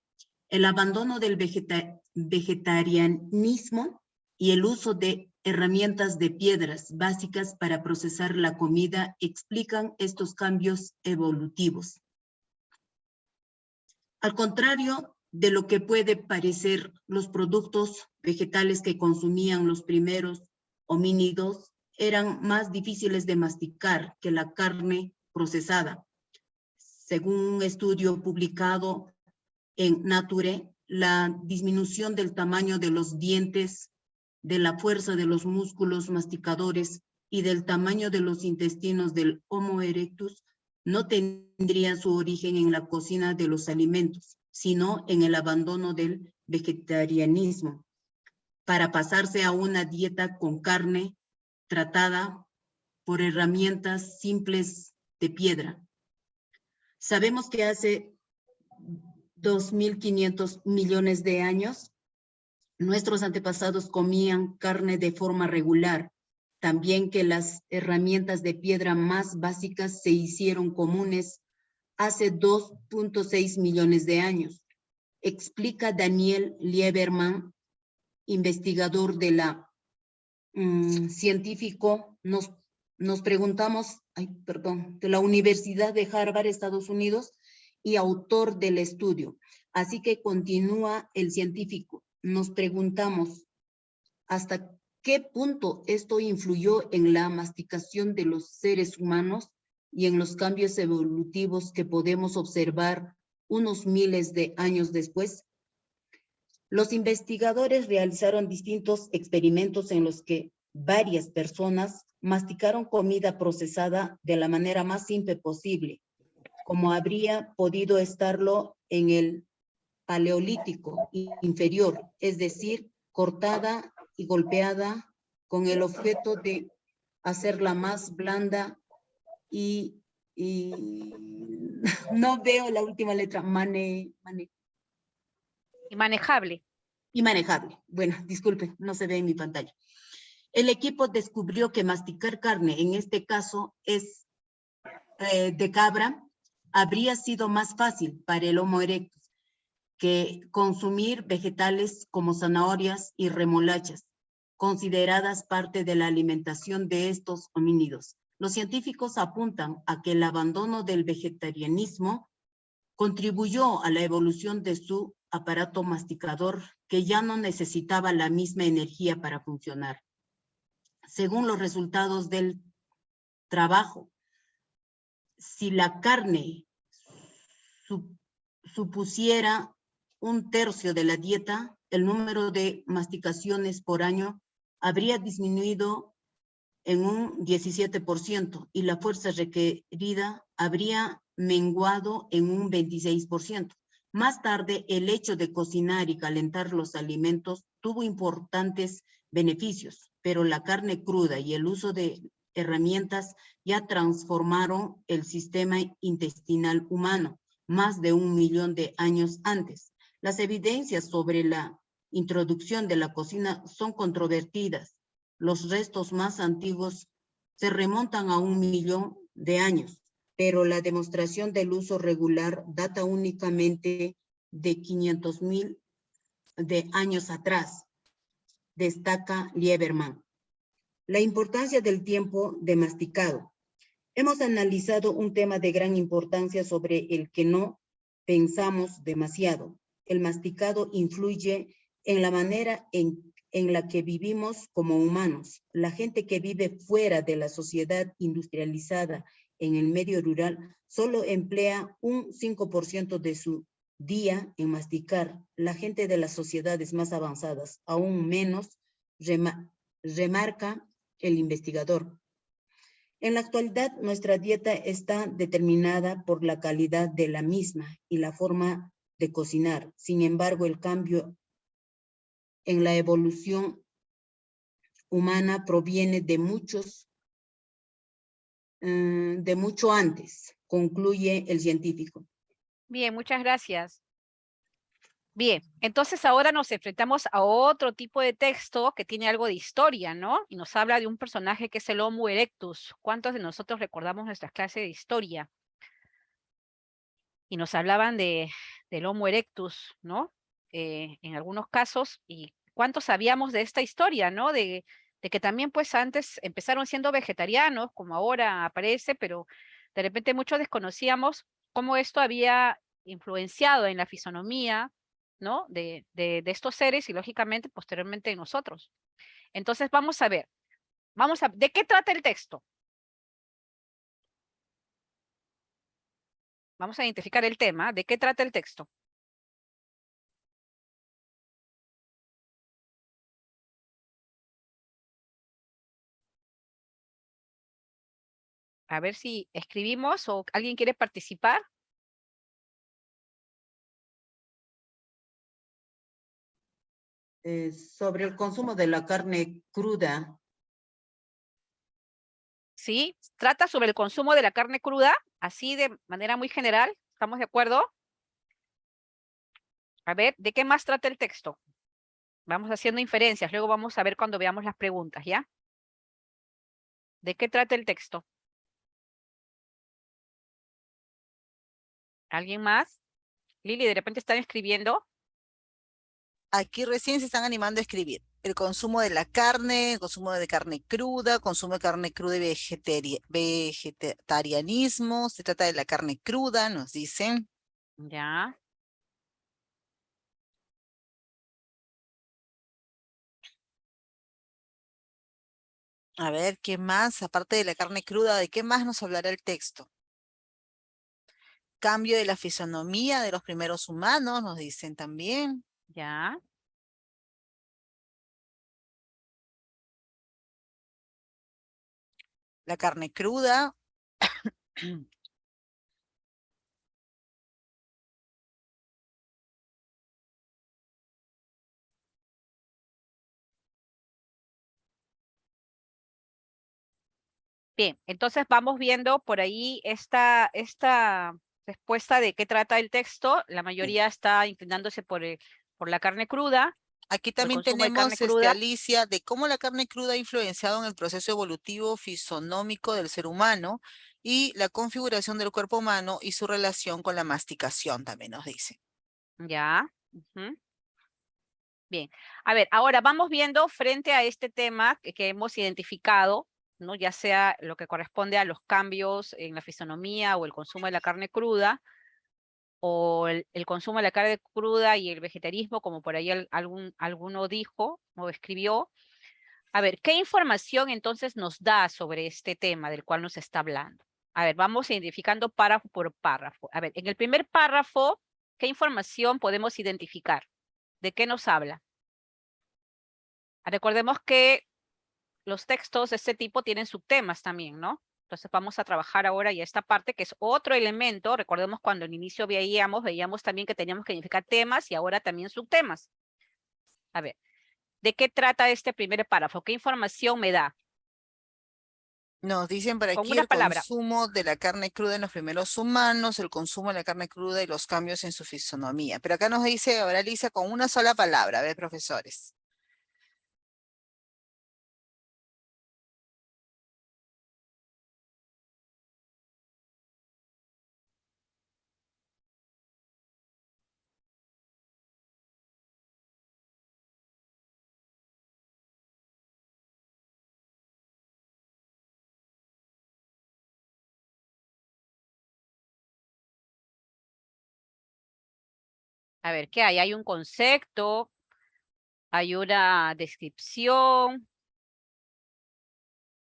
[SPEAKER 3] el abandono del vegetarianismo y el uso de herramientas de piedras básicas para procesar la comida explican estos cambios evolutivos. Al contrario de lo que puede parecer, los productos vegetales que consumían los primeros homínidos eran más difíciles de masticar que la carne procesada. Según un estudio publicado en Nature, la disminución del tamaño de los dientes, de la fuerza de los músculos masticadores y del tamaño de los intestinos del Homo erectus no tendría su origen en la cocina de los alimentos, sino en el abandono del vegetarianismo, para pasarse a una dieta con carne tratada por herramientas simples de piedra. Sabemos que hace 2.500 millones de años, nuestros antepasados comían carne de forma regular, también que las herramientas de piedra más básicas se hicieron comunes hace 2.6 millones de años. Explica Daniel Lieberman, investigador de la científico, nos preguntamos, de la Universidad de Harvard, Estados Unidos, y autor del estudio. Así que continúa el científico. Nos preguntamos, ¿hasta qué punto esto influyó en la masticación de los seres humanos y en los cambios evolutivos que podemos observar unos miles de años después? Los investigadores realizaron distintos experimentos en los que varias personas masticaron comida procesada de la manera más simple posible, como habría podido estarlo en el Paleolítico inferior, es decir, cortada y golpeada con el objeto de hacerla más blanda y no veo la última letra,
[SPEAKER 1] Y manejable.
[SPEAKER 3] y manejable. Bueno, disculpe, no se ve en mi pantalla. El equipo descubrió que masticar carne, en este caso es de cabra, habría sido más fácil para el Homo erectus que consumir vegetales como zanahorias y remolachas, consideradas parte de la alimentación de estos homínidos. Los científicos apuntan a que el abandono del vegetarianismo contribuyó a la evolución de su aparato masticador, que ya no necesitaba la misma energía para funcionar. Según los resultados del trabajo, si la carne supusiera un tercio de la dieta, el número de masticaciones por año habría disminuido en un 17% y la fuerza requerida habría menguado en un 26%. Más tarde, el hecho de cocinar y calentar los alimentos tuvo importantes beneficios, pero la carne cruda y el uso de herramientas ya transformaron el sistema intestinal humano más de 1 millón de años antes. Las evidencias sobre la introducción de la cocina son controvertidas. Los restos más antiguos se remontan a 1 millón de años, pero la demostración del uso regular data únicamente de 500.000 de años atrás, destaca Lieberman. La importancia del tiempo de masticado. Hemos analizado un tema de gran importancia sobre el que no pensamos demasiado. El masticado influye en la manera en la que vivimos como humanos. La gente que vive fuera de la sociedad industrializada en el medio rural solo emplea un 5% de su día en masticar. La gente de las sociedades más avanzadas, aún menos, remarca el investigador. En la actualidad, nuestra dieta está determinada por la calidad de la misma y la forma de cocinar. Sin embargo, el cambio en la evolución humana proviene de mucho antes, concluye el científico.
[SPEAKER 1] Bien, muchas gracias. Bien, entonces ahora nos enfrentamos a otro tipo de texto que tiene algo de historia, ¿no? Y nos habla de un personaje que es el Homo erectus. ¿Cuántos de nosotros recordamos nuestras clases de historia? Y nos hablaban del Homo erectus, ¿no? En algunos casos, y cuántos sabíamos de esta historia, ¿no? De que también pues antes empezaron siendo vegetarianos, como ahora aparece, pero de repente muchos desconocíamos cómo esto había influenciado en la fisonomía, ¿no? De estos seres y lógicamente posteriormente en nosotros. Entonces vamos a ver, ¿de qué trata el texto? Vamos a identificar el tema, ¿de qué trata el texto? A ver si escribimos o alguien quiere participar.
[SPEAKER 3] Sobre el consumo de la carne cruda.
[SPEAKER 1] Sí, trata sobre el consumo de la carne cruda, así de manera muy general. ¿Estamos de acuerdo? A ver, ¿de qué más trata el texto? Vamos haciendo inferencias, luego vamos a ver cuando veamos las preguntas, ¿ya? ¿De qué trata el texto? ¿Alguien más? Lili, de repente están escribiendo.
[SPEAKER 2] Aquí recién se están animando a escribir. El consumo de la carne, el consumo de carne cruda, consumo de carne cruda y vegetarianismo. Se trata de la carne cruda, nos dicen.
[SPEAKER 1] Ya.
[SPEAKER 2] A ver, ¿qué más? Aparte de la carne cruda, ¿de qué más nos hablará el texto? Cambio de la fisonomía de los primeros humanos, nos dicen también.
[SPEAKER 1] Ya.
[SPEAKER 2] La carne cruda.
[SPEAKER 1] Bien, entonces vamos viendo por ahí esta respuesta de qué trata el texto. La
[SPEAKER 2] Sí.
[SPEAKER 1] mayoría está inclinándose por la carne cruda,
[SPEAKER 2] Aquí
[SPEAKER 1] por el
[SPEAKER 2] también
[SPEAKER 1] consumo de carne
[SPEAKER 2] tenemos,
[SPEAKER 1] cruda.
[SPEAKER 2] Alicia, de cómo la carne cruda ha influenciado en el proceso evolutivo fisonómico del ser humano y la configuración del cuerpo humano y su relación con la masticación, también nos dice.
[SPEAKER 1] Ya. Ujú. Bien. A ver, ahora vamos viendo frente a este tema que hemos identificado, ¿no? Ya sea lo que corresponde a los cambios en la fisonomía o el consumo de la carne cruda, o el consumo de la carne cruda y el vegetarismo, como por ahí alguno dijo o escribió. A ver, ¿qué información entonces nos da sobre este tema del cual nos está hablando? A ver, vamos identificando párrafo por párrafo. A ver, en el primer párrafo, ¿qué información podemos identificar? ¿De qué nos habla? Recordemos que los textos de este tipo tienen subtemas también, ¿no? Entonces vamos a trabajar ahora ya esta parte que es otro elemento. Recordemos cuando al inicio veíamos también que teníamos que identificar temas y ahora también subtemas. A ver, ¿de qué trata este primer párrafo? ¿Qué información me da?
[SPEAKER 2] Nos dicen por
[SPEAKER 1] Con
[SPEAKER 2] aquí
[SPEAKER 1] una
[SPEAKER 2] el
[SPEAKER 1] palabra.
[SPEAKER 2] consumo de la carne cruda en los primeros humanos, el consumo de la carne cruda y los cambios en su fisonomía. Pero acá nos dice ahora Alicia con una sola palabra, a ver, profesores.
[SPEAKER 1] A ver, ¿qué hay? Hay un concepto, hay una descripción.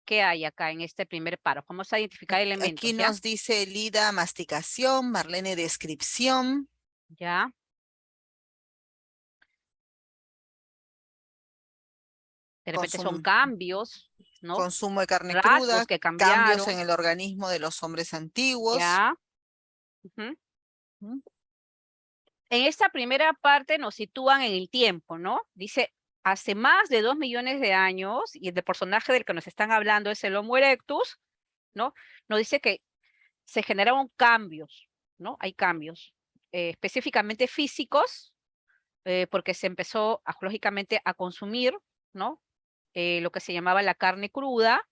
[SPEAKER 1] ¿Qué hay acá en este primer párrafo? Vamos a identificar
[SPEAKER 2] Aquí
[SPEAKER 1] elementos, ¿ya?
[SPEAKER 2] nos dice Lida masticación, Marlene descripción,
[SPEAKER 1] ¿Ya? De repente son
[SPEAKER 2] consumo,
[SPEAKER 1] cambios, ¿no?
[SPEAKER 2] consumo de carne
[SPEAKER 1] Rasgos
[SPEAKER 2] cruda,
[SPEAKER 1] que
[SPEAKER 2] cambios
[SPEAKER 1] cambiaron,
[SPEAKER 2] en el organismo de los hombres antiguos.
[SPEAKER 1] ¿ya? Ujú.
[SPEAKER 2] ¿Mm?
[SPEAKER 1] En esta primera parte nos sitúan en el tiempo, ¿no? Dice, hace más de 2 millones de años, y el personaje del que nos están hablando es el Homo erectus, ¿no? Nos dice que se generaron cambios, ¿no? Hay cambios, específicamente físicos, porque se empezó lógicamente a consumir, ¿no? Lo que se llamaba la carne cruda,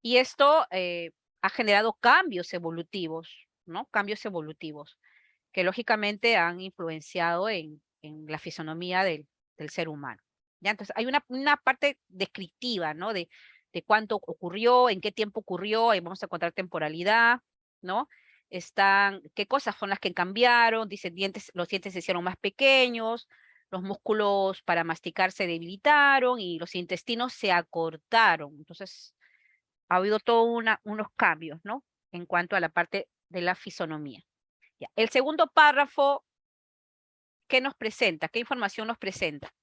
[SPEAKER 1] y esto ha generado cambios evolutivos, ¿no? Cambios evolutivos que lógicamente han influenciado en la fisonomía del ser humano. ¿Ya? Entonces, hay una parte descriptiva, ¿no? De cuánto ocurrió, en qué tiempo ocurrió, ahí vamos a encontrar temporalidad, ¿no? Están, qué cosas son las que cambiaron, dicen los dientes se hicieron más pequeños, los músculos para masticar se debilitaron y los intestinos se acortaron. Entonces, ha habido todos unos cambios, ¿no? En cuanto a la parte de la fisonomía. Ya. El segundo párrafo, ¿qué nos presenta? ¿Qué información nos presenta?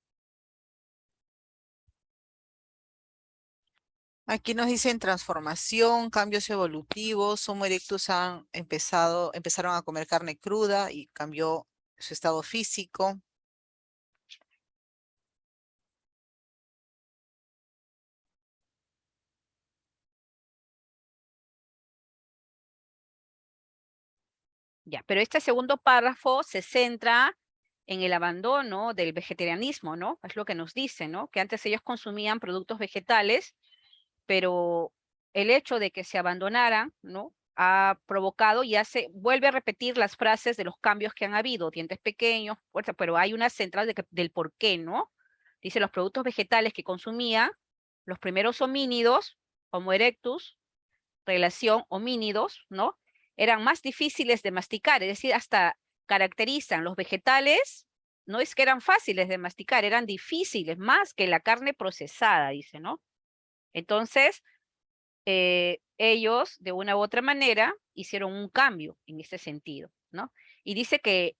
[SPEAKER 2] Aquí nos dicen transformación, cambios evolutivos, Homo erectus empezaron a comer carne cruda y cambió su estado físico.
[SPEAKER 1] Ya, pero este segundo párrafo se centra en el abandono del vegetarianismo, ¿no? Es lo que nos dice, ¿no? Que antes ellos consumían productos vegetales, pero el hecho de que se abandonaran, ¿no? Ha provocado y vuelve a repetir las frases de los cambios que han habido, dientes pequeños, fuerza, pero hay una central del por qué, ¿no? Dice, los productos vegetales que consumía, los primeros homínidos, Homo erectus, relación homínidos, ¿no? Eran más difíciles de masticar, es decir, hasta caracterizan los vegetales, no es que eran fáciles de masticar, eran difíciles, más que la carne procesada, dice, ¿no? Entonces, ellos, de una u otra manera, hicieron un cambio en este sentido, ¿no? Y dice que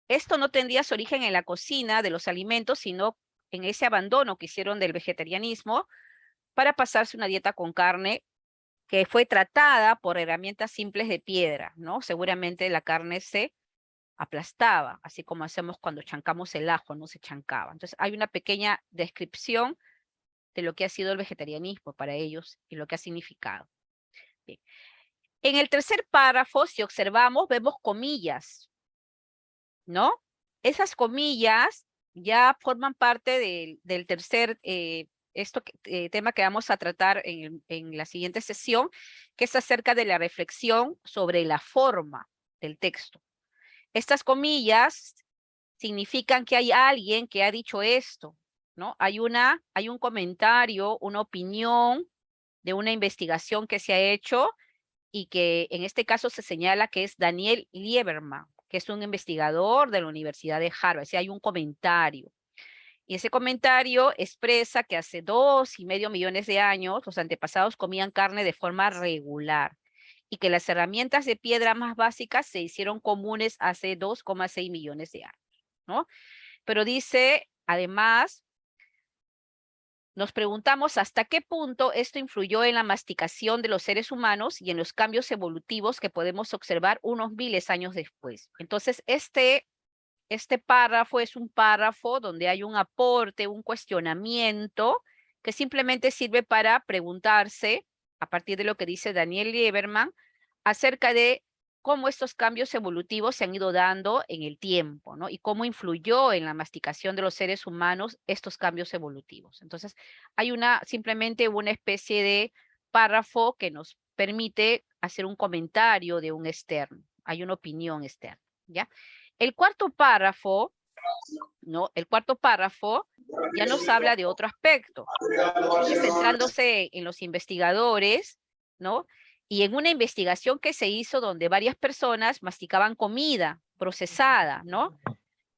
[SPEAKER 1] esto no tendría su origen en la cocina de los alimentos, sino en ese abandono que hicieron del vegetarianismo para pasarse una dieta con carne que fue tratada por herramientas simples de piedra, ¿no? Seguramente la carne se aplastaba, así como hacemos cuando chancamos el ajo, no se chancaba. Entonces hay una pequeña descripción de lo que ha sido el vegetarianismo para ellos y lo que ha significado. Bien. En el tercer párrafo, si observamos, vemos comillas, ¿no? Esas comillas ya forman parte del tercer tema que vamos a tratar en la siguiente sesión, que es acerca de la reflexión sobre la forma del texto. Estas comillas significan que hay alguien que ha dicho esto, ¿no? Hay un comentario, una opinión de una investigación que se ha hecho y que en este caso se señala que es Daniel Lieberman, que es un investigador de la Universidad de Harvard. O sea, hay un comentario. Y ese comentario expresa que hace 2,5 millones de años los antepasados comían carne de forma regular y que las herramientas de piedra más básicas se hicieron comunes hace 2,6 millones de años, ¿no? Pero dice, además, nos preguntamos hasta qué punto esto influyó en la masticación de los seres humanos y en los cambios evolutivos que podemos observar unos miles de años después. Entonces, este párrafo es un párrafo donde hay un aporte, un cuestionamiento que simplemente sirve para preguntarse, a partir de lo que dice Daniel Lieberman, acerca de cómo estos cambios evolutivos se han ido dando en el tiempo, ¿no? Y cómo influyó en la masticación de los seres humanos estos cambios evolutivos. Entonces, hay simplemente una especie de párrafo que nos permite hacer un comentario de un externo. Hay una opinión externa, ¿ya? El cuarto párrafo, ¿no? El cuarto párrafo ya nos habla de otro aspecto. Sigue centrándose en los investigadores, ¿no? Y en una investigación que se hizo donde varias personas masticaban comida procesada, ¿no?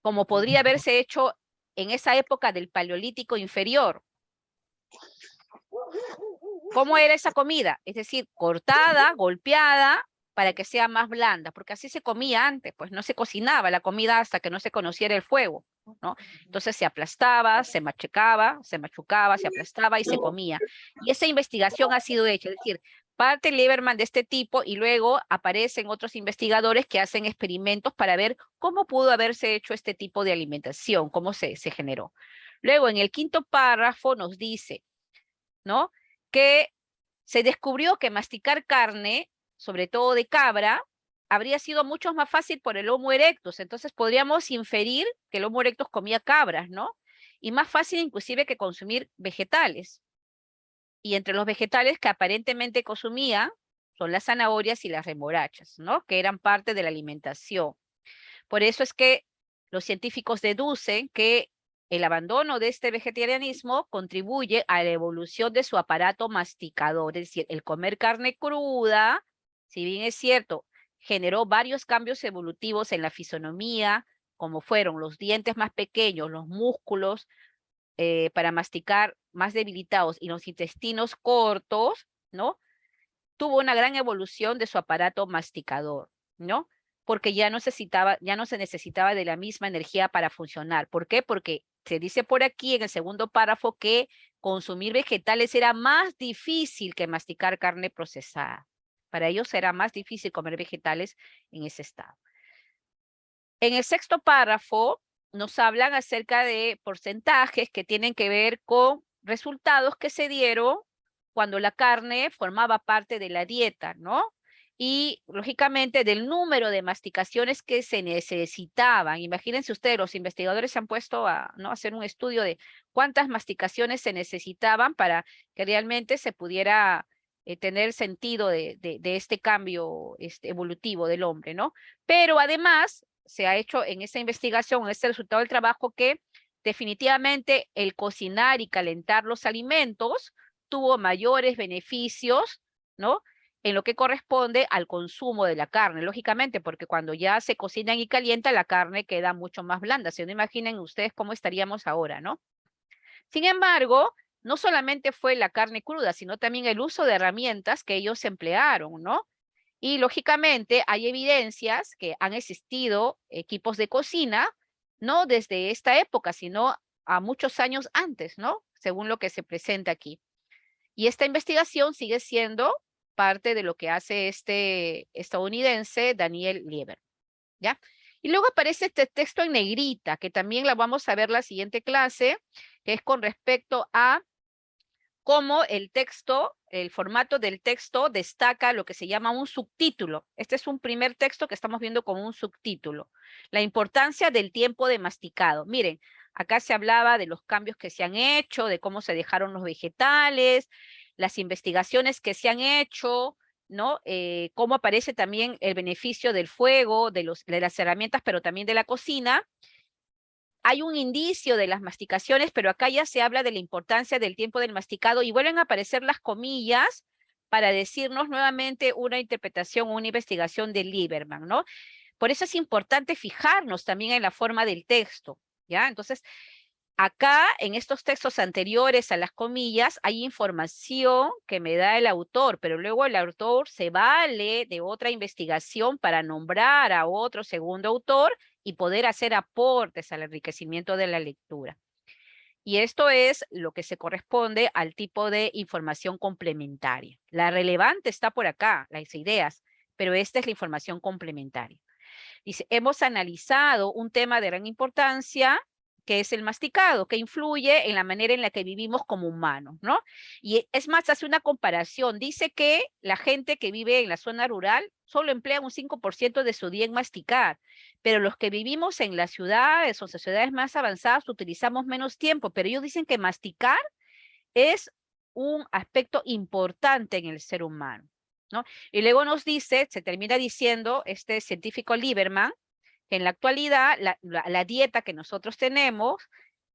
[SPEAKER 1] Como podría haberse hecho en esa época del Paleolítico inferior. ¿Cómo era esa comida? Es decir, cortada, golpeada, para que sea más blanda, porque así se comía antes, pues no se cocinaba la comida hasta que no se conociera el fuego, ¿no? Entonces se aplastaba, se machucaba, se aplastaba y se comía. Y esa investigación ha sido hecha, es decir, parte Lieberman de este tipo y luego aparecen otros investigadores que hacen experimentos para ver cómo pudo haberse hecho este tipo de alimentación, cómo se generó. Luego, en el quinto párrafo nos dice, ¿no? Que se descubrió que masticar carne, sobre todo de cabra, habría sido mucho más fácil por el Homo erectus. Entonces podríamos inferir que el Homo erectus comía cabras, ¿no? Y más fácil inclusive que consumir vegetales. Y entre los vegetales que aparentemente consumía son las zanahorias y las remorachas, ¿no? Que eran parte de la alimentación. Por eso es que los científicos deducen que el abandono de este vegetarianismo contribuye a la evolución de su aparato masticador, es decir, el comer carne cruda, si bien es cierto, generó varios cambios evolutivos en la fisonomía, como fueron los dientes más pequeños, los músculos para masticar más debilitados y los intestinos cortos, ¿no? Tuvo una gran evolución de su aparato masticador, ¿no? Porque ya no se necesitaba de la misma energía para funcionar. ¿Por qué? Porque se dice por aquí en el segundo párrafo que consumir vegetales era más difícil que masticar carne procesada. Para ellos era más difícil comer vegetales en ese estado. En el sexto párrafo nos hablan acerca de porcentajes que tienen que ver con resultados que se dieron cuando la carne formaba parte de la dieta, ¿no? Y, lógicamente, del número de masticaciones que se necesitaban. Imagínense ustedes, los investigadores se han puesto a hacer un estudio de cuántas masticaciones se necesitaban para que realmente se pudiera tener sentido de este cambio evolutivo del hombre, ¿no? Pero además se ha hecho en esa investigación, en este resultado del trabajo, que definitivamente el cocinar y calentar los alimentos tuvo mayores beneficios, ¿no? En lo que corresponde al consumo de la carne, lógicamente, porque cuando ya se cocinan y calienta, la carne queda mucho más blanda. Si no, imaginen ustedes cómo estaríamos ahora, ¿no? Sin embargo, no solamente fue la carne cruda, sino también el uso de herramientas que ellos emplearon, ¿no? Y lógicamente hay evidencias que han existido equipos de cocina, no desde esta época, sino a muchos años antes, ¿no? Según lo que se presenta aquí. Y esta investigación sigue siendo parte de lo que hace este estadounidense Daniel Lieber, ¿ya? Y luego aparece este texto en negrita, que también la vamos a ver la siguiente clase, que es con respecto a cómo el texto, el formato del texto destaca lo que se llama un subtítulo. Este es un primer texto que estamos viendo como un subtítulo. La importancia del tiempo de masticado. Miren, acá se hablaba de los cambios que se han hecho, de cómo se dejaron los vegetales, las investigaciones que se han hecho, ¿no? Cómo aparece también el beneficio del fuego, de las herramientas, pero también de la cocina. Hay un indicio de las masticaciones, pero acá ya se habla de la importancia del tiempo del masticado y vuelven a aparecer las comillas para decirnos nuevamente una interpretación, una investigación de Lieberman, ¿no? Por eso es importante fijarnos también en la forma del texto, ¿ya? Entonces, acá, en estos textos anteriores a las comillas, hay información que me da el autor, pero luego el autor se vale de otra investigación para nombrar a otro segundo autor y poder hacer aportes al enriquecimiento de la lectura. Y esto es lo que se corresponde al tipo de información complementaria. La relevante está por acá, las ideas, pero esta es la información complementaria. Dice, hemos analizado un tema de gran importancia, que es el masticado, que influye en la manera en la que vivimos como humanos, ¿no? Y es más, hace una comparación. Dice que la gente que vive en la zona rural solo emplea un 5% de su día en masticar, pero los que vivimos en las ciudades o sociedades más avanzadas utilizamos menos tiempo, pero ellos dicen que masticar es un aspecto importante en el ser humano, ¿no? Y luego nos dice, se termina diciendo este científico Lieberman, que en la actualidad la dieta que nosotros tenemos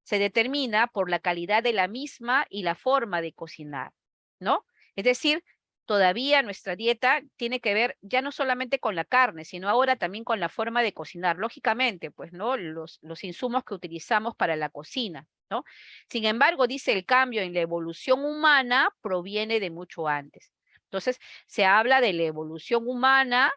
[SPEAKER 1] se determina por la calidad de la misma y la forma de cocinar, ¿no? Es decir, todavía nuestra dieta tiene que ver ya no solamente con la carne, sino ahora también con la forma de cocinar. Lógicamente, pues, ¿no? Los insumos que utilizamos para la cocina, ¿no? Sin embargo, dice, el cambio en la evolución humana proviene de mucho antes. Entonces, se habla de la evolución humana,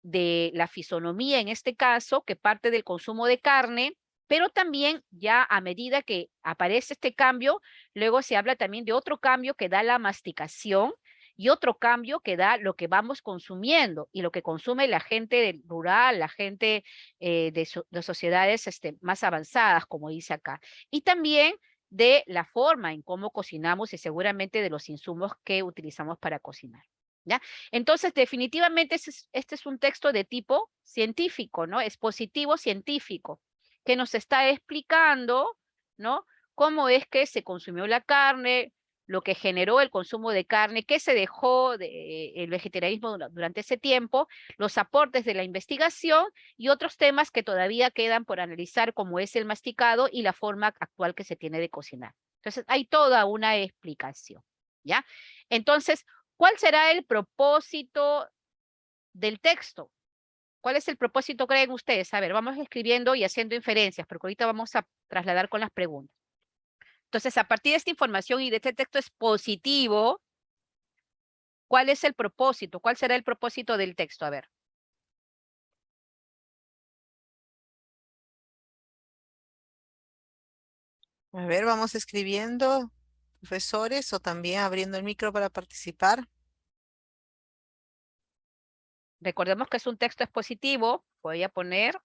[SPEAKER 1] de la fisonomía en este caso, que parte del consumo de carne, pero también ya a medida que aparece este cambio, luego se habla también de otro cambio que da la masticación y otro cambio que da lo que vamos consumiendo y lo que consume la gente rural, la gente de sociedades más avanzadas, como dice acá. Y también de la forma en cómo cocinamos y seguramente de los insumos que utilizamos para cocinar, ¿ya? Entonces, definitivamente este es un texto de tipo científico, ¿no? Expositivo científico, que nos está explicando, ¿no? Cómo es que se consumió la carne, lo que generó el consumo de carne, qué se dejó el vegetarianismo durante ese tiempo, los aportes de la investigación y otros temas que todavía quedan por analizar, como es el masticado y la forma actual que se tiene de cocinar. Entonces, hay toda una explicación, ¿ya? Entonces, ¿cuál será el propósito del texto? ¿Cuál es el propósito, creen ustedes? A ver, vamos escribiendo y haciendo inferencias, porque ahorita vamos a trasladar con las preguntas. Entonces, a partir de esta información y de este texto expositivo, ¿cuál es el propósito? ¿Cuál será el propósito del texto? A ver.
[SPEAKER 2] A ver, vamos escribiendo, profesores, o también abriendo el micro para participar.
[SPEAKER 1] Recordemos que es un texto expositivo. Voy a poner,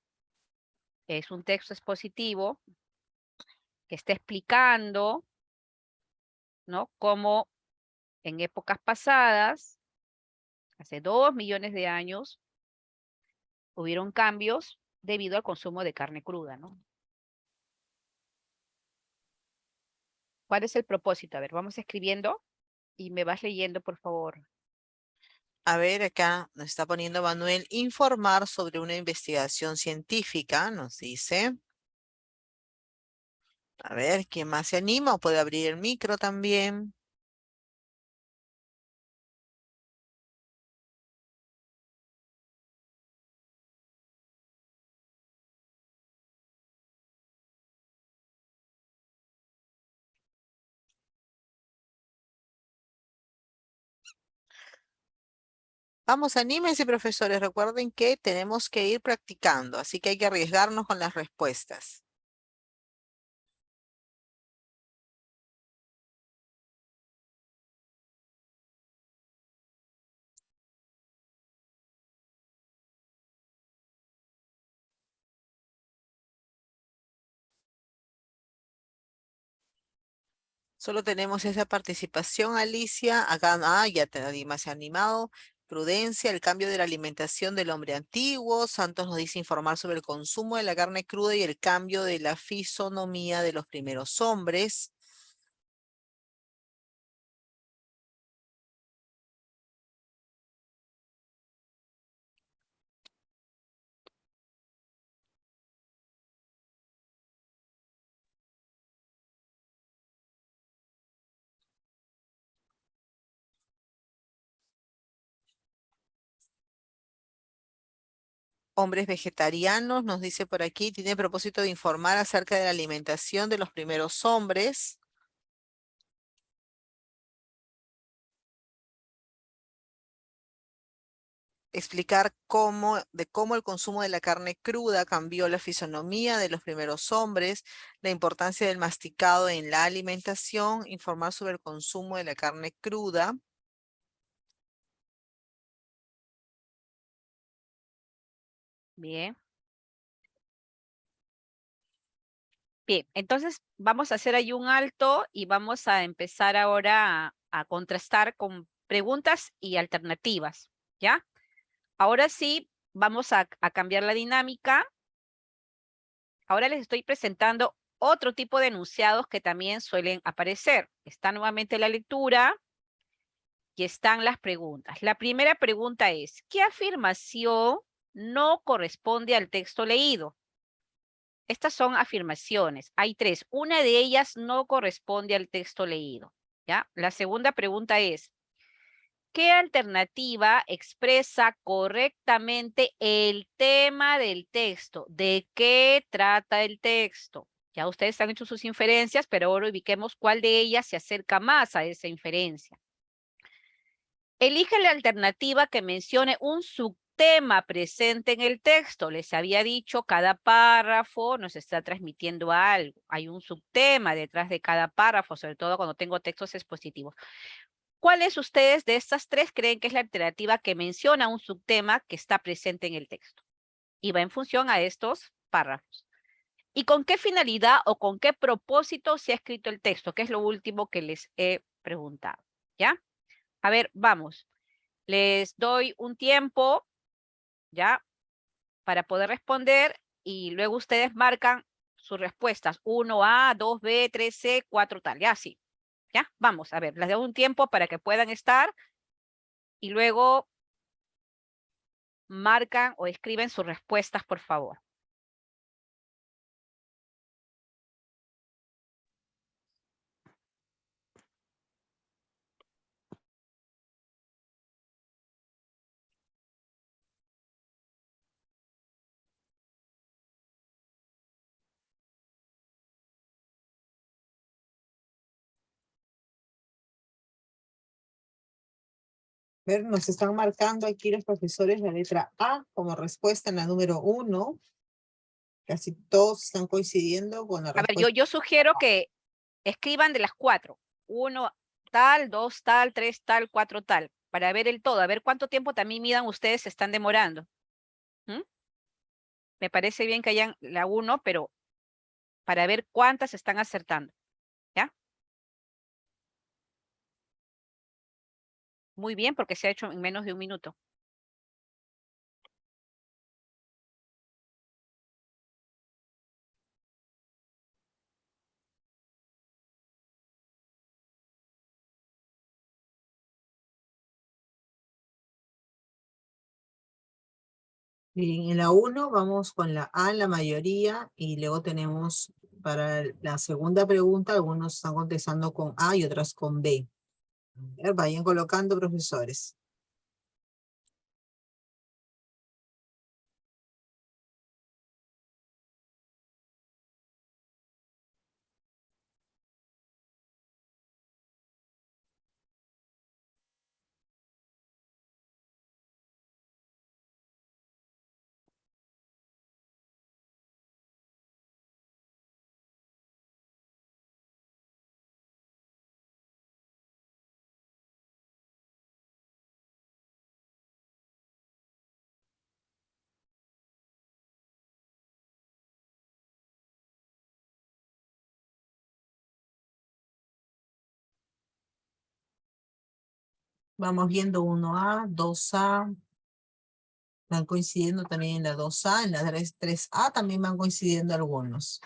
[SPEAKER 1] es un texto expositivo que está explicando, ¿no? Cómo en épocas pasadas, hace 2 millones de años, hubieron cambios debido al consumo de carne cruda, ¿no? ¿Cuál es el propósito? A ver, vamos escribiendo. Y me vas leyendo, por favor.
[SPEAKER 2] A ver, acá nos está poniendo Manuel, informar sobre una investigación científica, nos dice. A ver, ¿quién más se anima o puede abrir el micro también? Vamos, anímense, profesores. Recuerden que tenemos que ir practicando, así que hay que arriesgarnos con las respuestas. Solo tenemos esa participación, Alicia. Acá, ya nadie más se ha animado. Prudencia, el cambio de la alimentación del hombre antiguo. Santos nos dice informar sobre el consumo de la carne cruda y el cambio de la fisonomía de los primeros hombres. Hombres vegetarianos, nos dice por aquí, tiene propósito de informar acerca de la alimentación de los primeros hombres. Explicar cómo el consumo de la carne cruda cambió la fisonomía de los primeros hombres, la importancia del masticado en la alimentación, informar sobre el consumo de la carne cruda.
[SPEAKER 1] Bien. Bien, entonces vamos a hacer ahí un alto y vamos a empezar ahora a contrastar con preguntas y alternativas, ¿ya? Ahora sí, vamos a cambiar la dinámica. Ahora les estoy presentando otro tipo de enunciados que también suelen aparecer. Está nuevamente la lectura y están las preguntas. La primera pregunta es, ¿qué afirmación no corresponde al texto leído? Estas son afirmaciones. Hay tres. Una de ellas no corresponde al texto leído, ¿ya? La segunda pregunta es, ¿qué alternativa expresa correctamente el tema del texto? ¿De qué trata el texto? Ya ustedes han hecho sus inferencias, pero ahora ubiquemos cuál de ellas se acerca más a esa inferencia. Elige la alternativa que mencione un subtema presente en el texto. Les había dicho, cada párrafo nos está transmitiendo algo. Hay un subtema detrás de cada párrafo, sobre todo cuando tengo textos expositivos. ¿Cuáles ustedes de estas tres creen que es la alternativa que menciona un subtema que está presente en el texto? Y va en función a estos párrafos. ¿Y con qué finalidad o con qué propósito se ha escrito el texto? Que es lo último que les he preguntado. ¿Ya? A ver, vamos. Les doy un tiempo, ¿ya? Para poder responder y luego ustedes marcan sus respuestas. 1A, 2B, 3C, 4 tal. Ya, sí. ¿Ya? Vamos, a ver, les doy un tiempo para que puedan estar y luego marcan o escriben sus respuestas, por favor.
[SPEAKER 2] Ver, nos están marcando aquí los profesores la letra A como respuesta en la número 1. Casi todos están coincidiendo con la
[SPEAKER 1] A ver,
[SPEAKER 2] respuesta.
[SPEAKER 1] yo sugiero que escriban de las 4. 1 tal, 2 tal, 3 tal, 4 tal, para ver el todo, a ver cuánto tiempo también midan ustedes se están demorando. ¿Mm? Me parece bien que hayan la 1, pero para ver cuántas están acertando. ¿Ya? Muy bien, porque se ha hecho en menos de un minuto.
[SPEAKER 5] Bien, en la 1 vamos con la A, la mayoría, y luego tenemos para la segunda pregunta, algunos están contestando con A y otras con B. A ver, vayan colocando, profesores. Vamos viendo 1A, 2A, van coincidiendo también en la 2A, en la 3A también van coincidiendo algunos.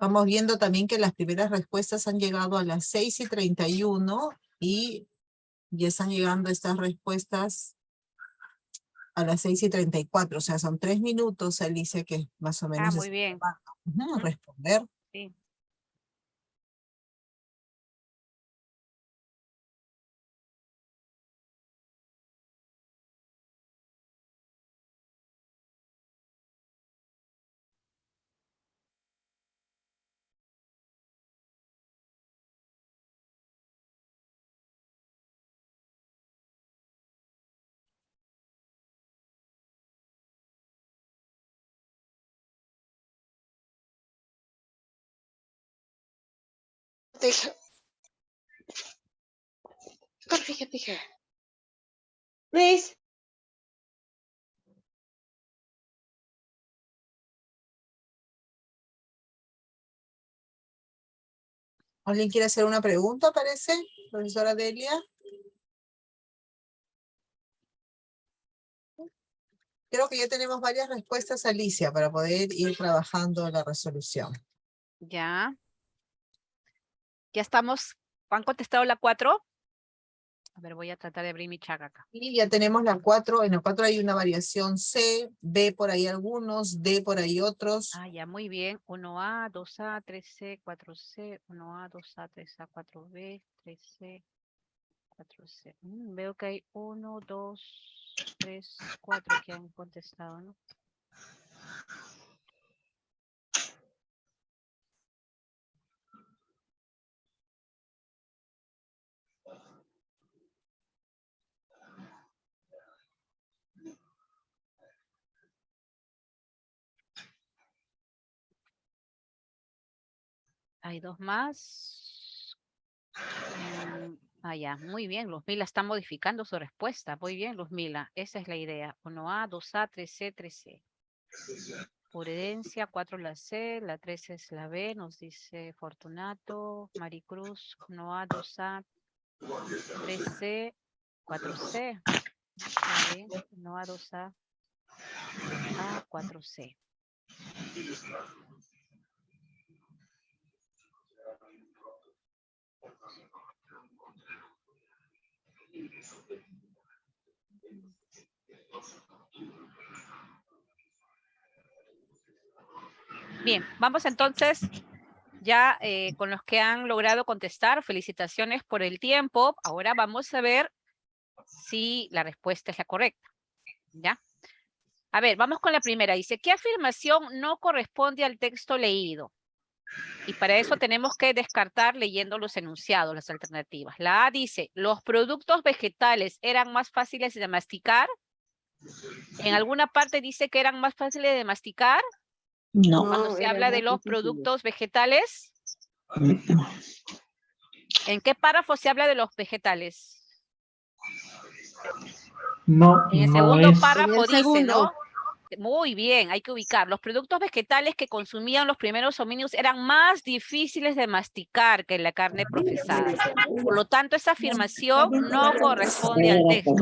[SPEAKER 5] Vamos viendo también que las primeras respuestas han llegado a las 6:31 y ya están llegando estas respuestas a las 6:34. O sea, son 3 minutos, Alicia, que más o menos
[SPEAKER 1] muy
[SPEAKER 5] está
[SPEAKER 1] bien.
[SPEAKER 5] tomando. Responder.
[SPEAKER 1] Sí.
[SPEAKER 4] Luis.
[SPEAKER 5] ¿Alguien quiere hacer una pregunta, parece? Profesora Delia. Creo que ya tenemos varias respuestas, Alicia, para poder ir trabajando la resolución.
[SPEAKER 1] Ya. Ya estamos. ¿Han contestado la 4? A ver, voy a tratar de abrir mi chat acá.
[SPEAKER 5] Y ya tenemos la 4. En la 4 hay una variación C, B por ahí algunos, D por ahí otros.
[SPEAKER 1] Ah, ya, muy bien. 1A, 2A, 3C, 4C, 1A, 2A, 3A, 4B, 3C, 4C. Veo que hay 1, 2, 3, 4 que han contestado, ¿no? Hay 2 más. Ya, muy bien. Luzmila está modificando su respuesta. Muy bien, Luzmila. Esa es la idea. 1A, 2A, 3C, 3C. Por herencia, 4 la C, la 3 es la B, nos dice Fortunato, Maricruz, 1A, 2A, 3C, 4C. Muy bien, 1A, 2A, 3A, 4C. Bien, vamos entonces ya con los que han logrado contestar. Felicitaciones por el tiempo. Ahora vamos a ver si la respuesta es la correcta. ¿Ya? A ver, vamos con la primera. Dice, ¿qué afirmación no corresponde al texto leído? Y para eso tenemos que descartar leyendo los enunciados, las alternativas. La A dice, los productos vegetales eran más fáciles de masticar. En alguna parte dice que eran más fáciles de masticar.
[SPEAKER 4] No.
[SPEAKER 1] Cuando se habla de los productos vegetales. ¿En qué párrafo se habla de los vegetales?
[SPEAKER 6] No,
[SPEAKER 1] En el
[SPEAKER 6] no
[SPEAKER 1] segundo
[SPEAKER 6] es.
[SPEAKER 1] párrafo
[SPEAKER 4] En el
[SPEAKER 1] dice,
[SPEAKER 4] segundo.
[SPEAKER 1] ¿no? Muy bien, hay que ubicar. Los productos vegetales que consumían los primeros homínidos eran más difíciles de masticar que la carne procesada. Por lo tanto, esa afirmación no corresponde al texto.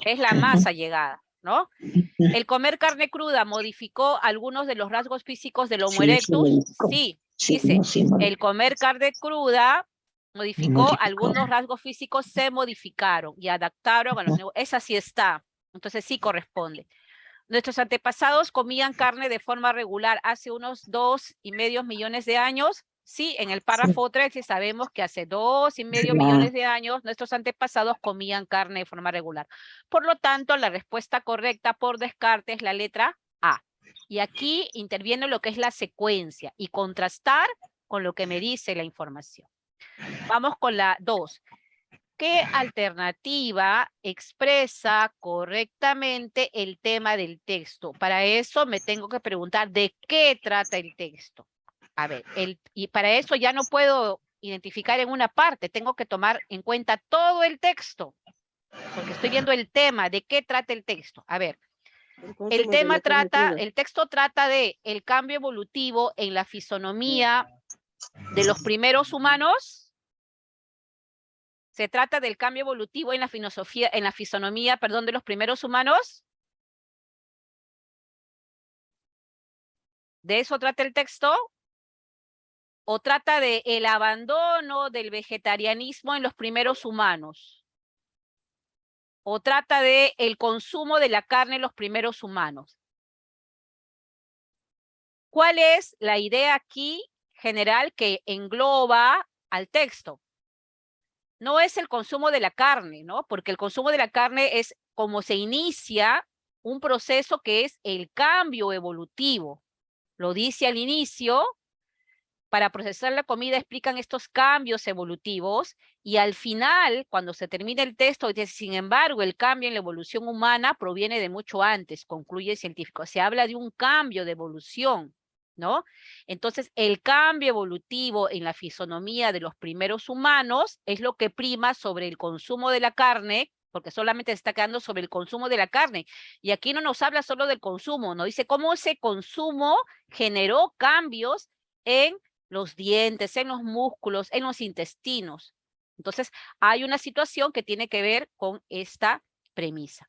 [SPEAKER 1] Es la más allegada, ¿no? ¿El comer carne cruda modificó algunos de los rasgos físicos del Homo erectus? Sí, dice, el comer carne cruda modificó algunos rasgos físicos, se modificaron y adaptaron a los nuevos. Esa sí está, entonces sí corresponde. Nuestros antepasados comían carne de forma regular hace unos 2,5 millones de años. Sí, en el párrafo 3 sí sabemos que hace 2,5 millones de años nuestros antepasados comían carne de forma regular. Por lo tanto, la respuesta correcta por descarte es la letra A. Y aquí interviene lo que es la secuencia y contrastar con lo que me dice la información. Vamos con la 2. ¿Qué alternativa expresa correctamente el tema del texto? Para eso me tengo que preguntar de qué trata el texto. A ver, y para eso ya no puedo identificar en una parte, tengo que tomar en cuenta todo el texto, porque estoy viendo el tema, de qué trata el texto. A ver, el tema trata, el texto trata de el cambio evolutivo en la fisonomía de los primeros humanos. ¿Se trata del cambio evolutivo en la filosofía, en la fisonomía, perdón, de los primeros humanos? ¿De eso trata el texto? ¿O trata de el abandono del vegetarianismo en los primeros humanos? ¿O trata de el consumo de la carne en los primeros humanos? ¿Cuál es la idea aquí general que engloba al texto? No es el consumo de la carne, ¿no? Porque el consumo de la carne es como se inicia un proceso que es el cambio evolutivo. Lo dice al inicio, para procesar la comida explican estos cambios evolutivos y al final, cuando se termina el texto, dice, sin embargo, el cambio en la evolución humana proviene de mucho antes, concluye el científico. Se habla de un cambio de evolución, ¿no? Entonces, el cambio evolutivo en la fisonomía de los primeros humanos es lo que prima sobre el consumo de la carne, porque solamente se está quedando sobre el consumo de la carne. Y aquí no nos habla solo del consumo, nos dice cómo ese consumo generó cambios en los dientes, en los músculos, en los intestinos. Entonces, hay una situación que tiene que ver con esta premisa.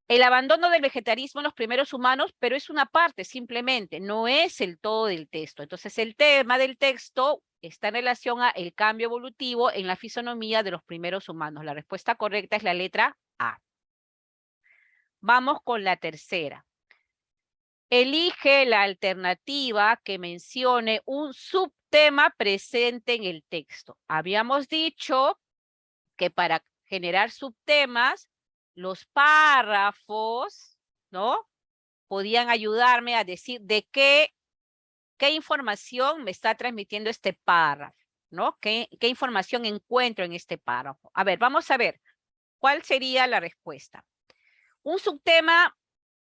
[SPEAKER 1] El abandono del vegetarismo en los primeros humanos, pero es una parte simplemente, no es el todo del texto. Entonces, el tema del texto está en relación a el cambio evolutivo en la fisonomía de los primeros humanos. La respuesta correcta es la letra A. Vamos con la tercera. Elige la alternativa que mencione un subtema presente en el texto. Habíamos dicho que para generar subtemas, los párrafos, ¿no? Podían ayudarme a decir de qué información me está transmitiendo este párrafo, ¿no? ¿Qué información encuentro en este párrafo? A ver, vamos a ver. ¿Cuál sería la respuesta? Un subtema,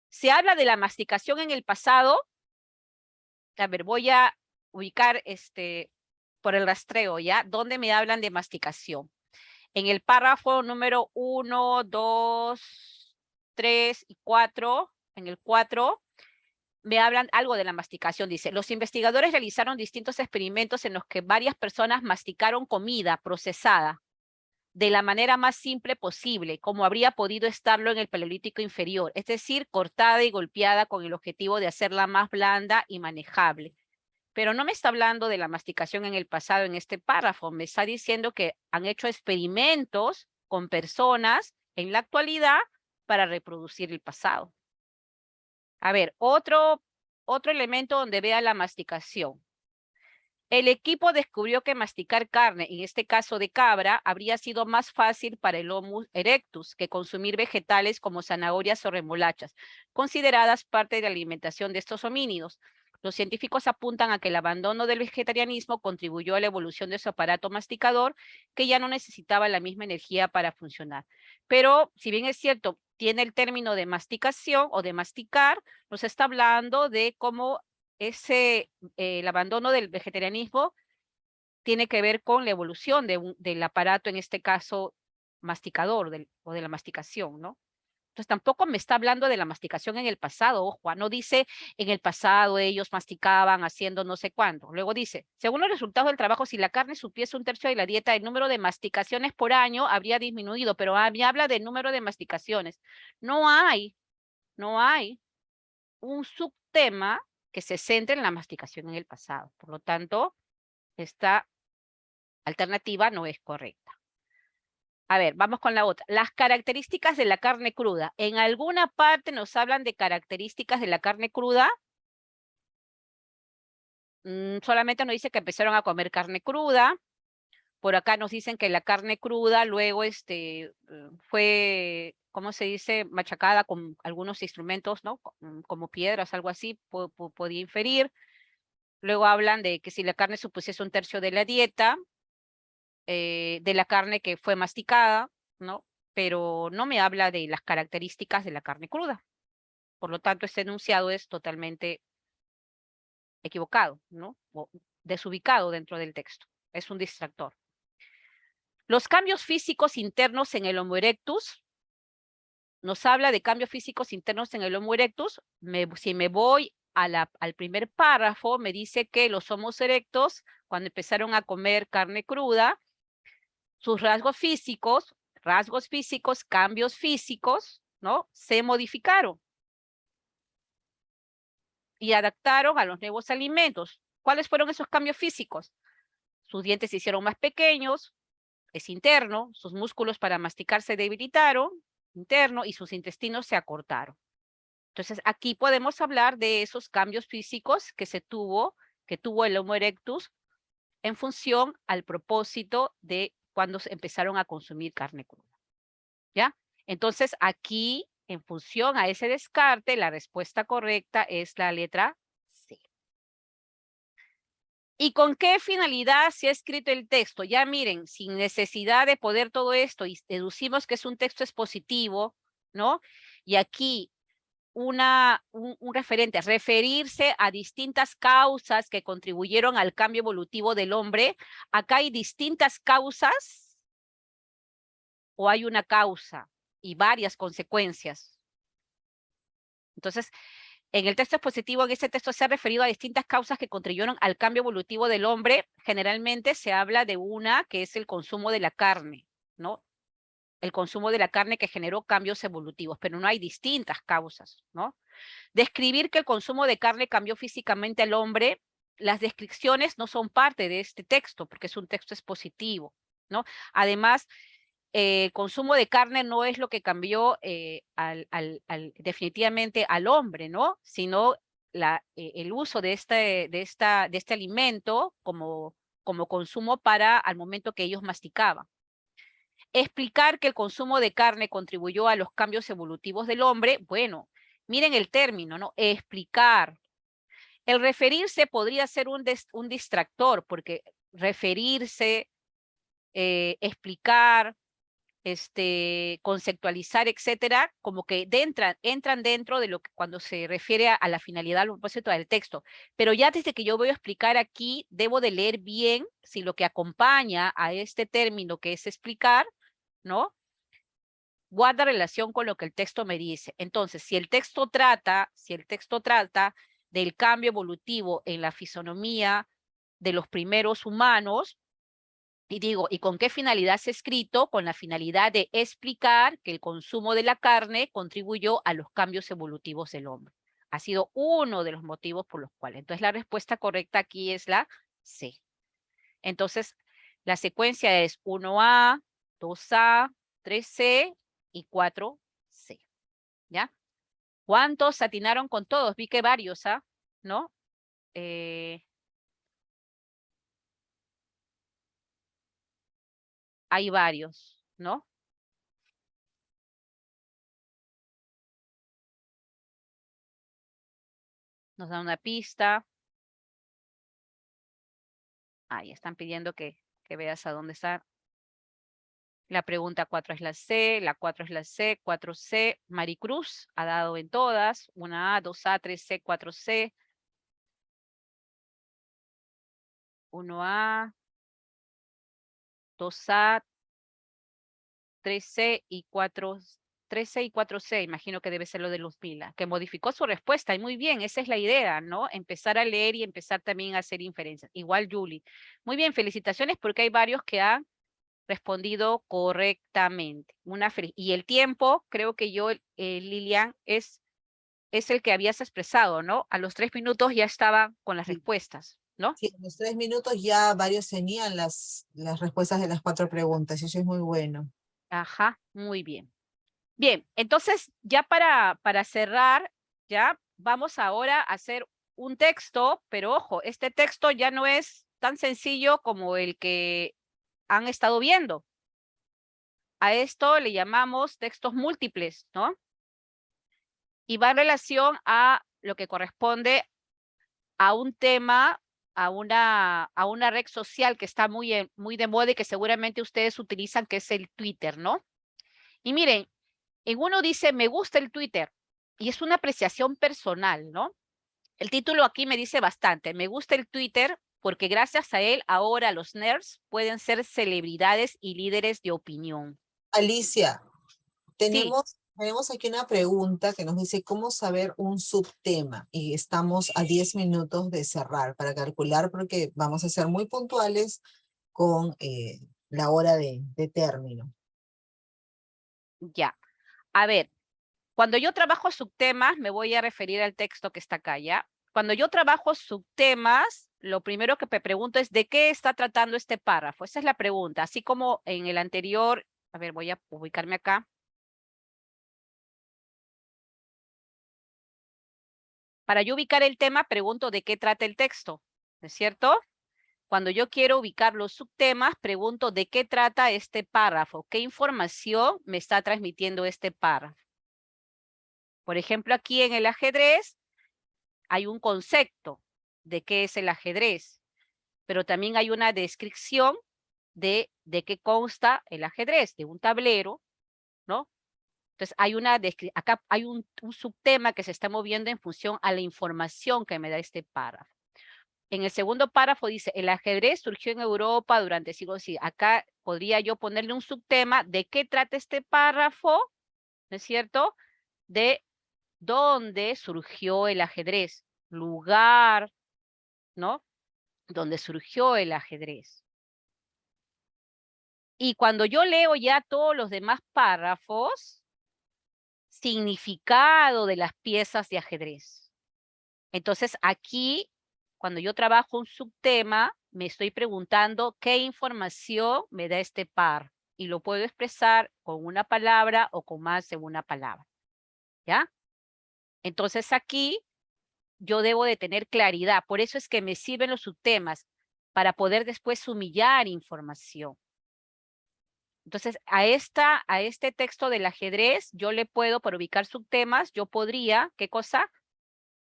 [SPEAKER 1] se habla de la masticación en el pasado. A ver, voy a ubicar por el rastreo, ¿ya? ¿Dónde me hablan de masticación? En el párrafo número 1, 2, 3 y 4, en el 4, me hablan algo de la masticación. Dice, los investigadores realizaron distintos experimentos en los que varias personas masticaron comida procesada de la manera más simple posible, como habría podido estarlo en el Paleolítico inferior, es decir, cortada y golpeada con el objetivo de hacerla más blanda y manejable. Pero no me está hablando de la masticación en el pasado en este párrafo, me está diciendo que han hecho experimentos con personas en la actualidad para reproducir el pasado. A ver, otro elemento donde vea la masticación. El equipo descubrió que masticar carne, en este caso de cabra, habría sido más fácil para el Homo erectus que consumir vegetales como zanahorias o remolachas, consideradas parte de la alimentación de estos homínidos. Los científicos apuntan a que el abandono del vegetarianismo contribuyó a la evolución de su aparato masticador, que ya no necesitaba la misma energía para funcionar. Pero, si bien es cierto, tiene el término de masticación o de masticar, nos está hablando de cómo el abandono del vegetarianismo tiene que ver con la evolución del aparato, en este caso masticador o de la masticación, ¿no? Entonces tampoco me está hablando de la masticación en el pasado, ojo, no dice en el pasado ellos masticaban haciendo no sé cuánto. Luego dice, según los resultados del trabajo, si la carne supiese 1/3 de la dieta, el número de masticaciones por año habría disminuido, pero me habla del número de masticaciones. No hay un subtema que se centre en la masticación en el pasado. Por lo tanto, esta alternativa no es correcta. A ver, vamos con la otra. Las características de la carne cruda. ¿En alguna parte nos hablan de características de la carne cruda? Solamente nos dice que empezaron a comer carne cruda. Por acá nos dicen que la carne cruda luego fue, ¿cómo se dice? Machacada con algunos instrumentos, ¿no? Como piedras, algo así, podía inferir. Luego hablan de que si la carne supusiese 1/3 de la dieta, de la carne que fue masticada, ¿no? Pero no me habla de las características de la carne cruda. Por lo tanto, este enunciado es totalmente equivocado, ¿no? O desubicado dentro del texto. Es un distractor. Los cambios físicos internos en el Homo erectus. Nos habla de cambios físicos internos en el Homo erectus. Si me voy al primer párrafo, me dice que los Homo erectus, cuando empezaron a comer carne cruda, sus rasgos físicos, cambios físicos, ¿no? Se modificaron y adaptaron a los nuevos alimentos. ¿Cuáles fueron esos cambios físicos? Sus dientes se hicieron más pequeños, es interno, sus músculos para masticar se debilitaron, interno, y sus intestinos se acortaron. Entonces, aquí podemos hablar de esos cambios físicos que tuvo el Homo erectus en función al propósito de cuando empezaron a consumir carne cruda. ¿Ya? Entonces, aquí, en función a ese descarte, la respuesta correcta es la letra C. ¿Y con qué finalidad se ha escrito el texto? Ya miren, sin necesidad de poder todo esto, y deducimos que es un texto expositivo, ¿no? Y aquí un referente, referirse a distintas causas que contribuyeron al cambio evolutivo del hombre. Acá hay distintas causas o hay una causa y varias consecuencias. Entonces, en el texto expositivo, en este texto se ha referido a distintas causas que contribuyeron al cambio evolutivo del hombre. Generalmente se habla de una que es el consumo de la carne, ¿no? El consumo de la carne que generó cambios evolutivos, pero no hay distintas causas, ¿no? Describir que el consumo de carne cambió físicamente al hombre, las descripciones no son parte de este texto, porque es un texto expositivo, ¿no? Además, el consumo de carne no es lo que cambió definitivamente al hombre, ¿no? Sino el uso de este alimento como consumo al momento que ellos masticaban. Explicar que el consumo de carne contribuyó a los cambios evolutivos del hombre, bueno, miren el término, ¿no? Explicar. El referirse podría ser un distractor, porque referirse, explicar, conceptualizar, etcétera, como que entran dentro de lo que cuando se refiere a la finalidad, al propósito del texto. Pero ya desde que yo voy a explicar aquí, debo de leer bien si lo que acompaña a este término que es explicar, ¿no? Guarda relación con lo que el texto me dice. Entonces, si el texto trata del cambio evolutivo en la fisonomía de los primeros humanos, y digo, ¿y con qué finalidad se ha escrito? Con la finalidad de explicar que el consumo de la carne contribuyó a los cambios evolutivos del hombre. Ha sido uno de los motivos por los cuales. Entonces, la respuesta correcta aquí es la C. Entonces, la secuencia es 1A, 2A, 3C y 4C. ¿Ya? ¿Cuántos atinaron con todos? Vi que varios, ¿ah? ¿No? Hay varios, ¿no? Nos da una pista. Ahí están pidiendo que veas a dónde está. La pregunta 4 es la C, la 4 es la C, 4C. Maricruz ha dado en todas. 1A, 2A, 3C, 4C. 1A, 2A, 3C y 3C y 4C, imagino que debe ser lo de Luzmila, que modificó su respuesta, y muy bien, esa es la idea, ¿no? Empezar a leer y empezar también a hacer inferencias. Igual Julie. Muy bien, felicitaciones porque hay varios que han respondido correctamente. Y el tiempo, creo que yo, Lilian, es el que habías expresado, ¿no? A los 3 minutos ya estaba con las
[SPEAKER 5] Sí.
[SPEAKER 1] respuestas, ¿no?
[SPEAKER 5] Sí, en los 3 minutos ya varios tenían las respuestas de las 4 preguntas, y eso es muy bueno.
[SPEAKER 1] Ajá, muy bien. Bien, entonces ya para cerrar, ya vamos ahora a hacer un texto, pero ojo, este texto ya no es tan sencillo como el que han estado viendo. A esto le llamamos textos múltiples, ¿no? Y va en relación a lo que corresponde a un tema, a una red social que está muy de moda y que seguramente ustedes utilizan, que es el Twitter, ¿no? Y miren, en uno dice, me gusta el Twitter, y es una apreciación personal, ¿no? El título aquí me dice bastante, me gusta el Twitter porque gracias a él ahora los nerds pueden ser celebridades y líderes de opinión.
[SPEAKER 5] Alicia,
[SPEAKER 1] Sí,
[SPEAKER 5] tenemos aquí una pregunta que nos dice cómo saber un subtema, y estamos a 10 minutos de cerrar para calcular, porque vamos a ser muy puntuales con la hora de término.
[SPEAKER 1] ya. A ver, cuando yo trabajo subtemas, me voy a referir al texto que está acá, ¿ya? Cuando yo trabajo subtemas, lo primero que me pregunto es ¿de qué está tratando este párrafo? Esa es la pregunta. Así como en el anterior, a ver, voy a ubicarme acá. Para yo ubicar el tema, pregunto de qué trata el texto, ¿no es cierto? Cuando yo quiero ubicar los subtemas, pregunto de qué trata este párrafo, qué información me está transmitiendo este párrafo. Por ejemplo, aquí en el ajedrez hay un concepto de qué es el ajedrez, pero también hay una descripción de qué consta el ajedrez, de un tablero, ¿no? Entonces, acá hay un subtema que se está moviendo en función a la información que me da este párrafo. En el segundo párrafo dice, el ajedrez surgió en Europa durante siglos. Sí, acá podría yo ponerle un subtema de qué trata este párrafo, ¿no es cierto? De dónde surgió el ajedrez, lugar, ¿no? Donde surgió el ajedrez. Y cuando yo leo ya todos los demás párrafos, significado de las piezas de ajedrez. Entonces aquí, cuando yo trabajo un subtema, me estoy preguntando qué información me da este par, y lo puedo expresar con una palabra o con más de una palabra, ¿ya? Entonces aquí yo debo de tener claridad, por eso es que me sirven los subtemas, para poder después humillar información. Entonces, a este texto del ajedrez, yo le puedo, para ubicar subtemas, yo podría, ¿qué cosa?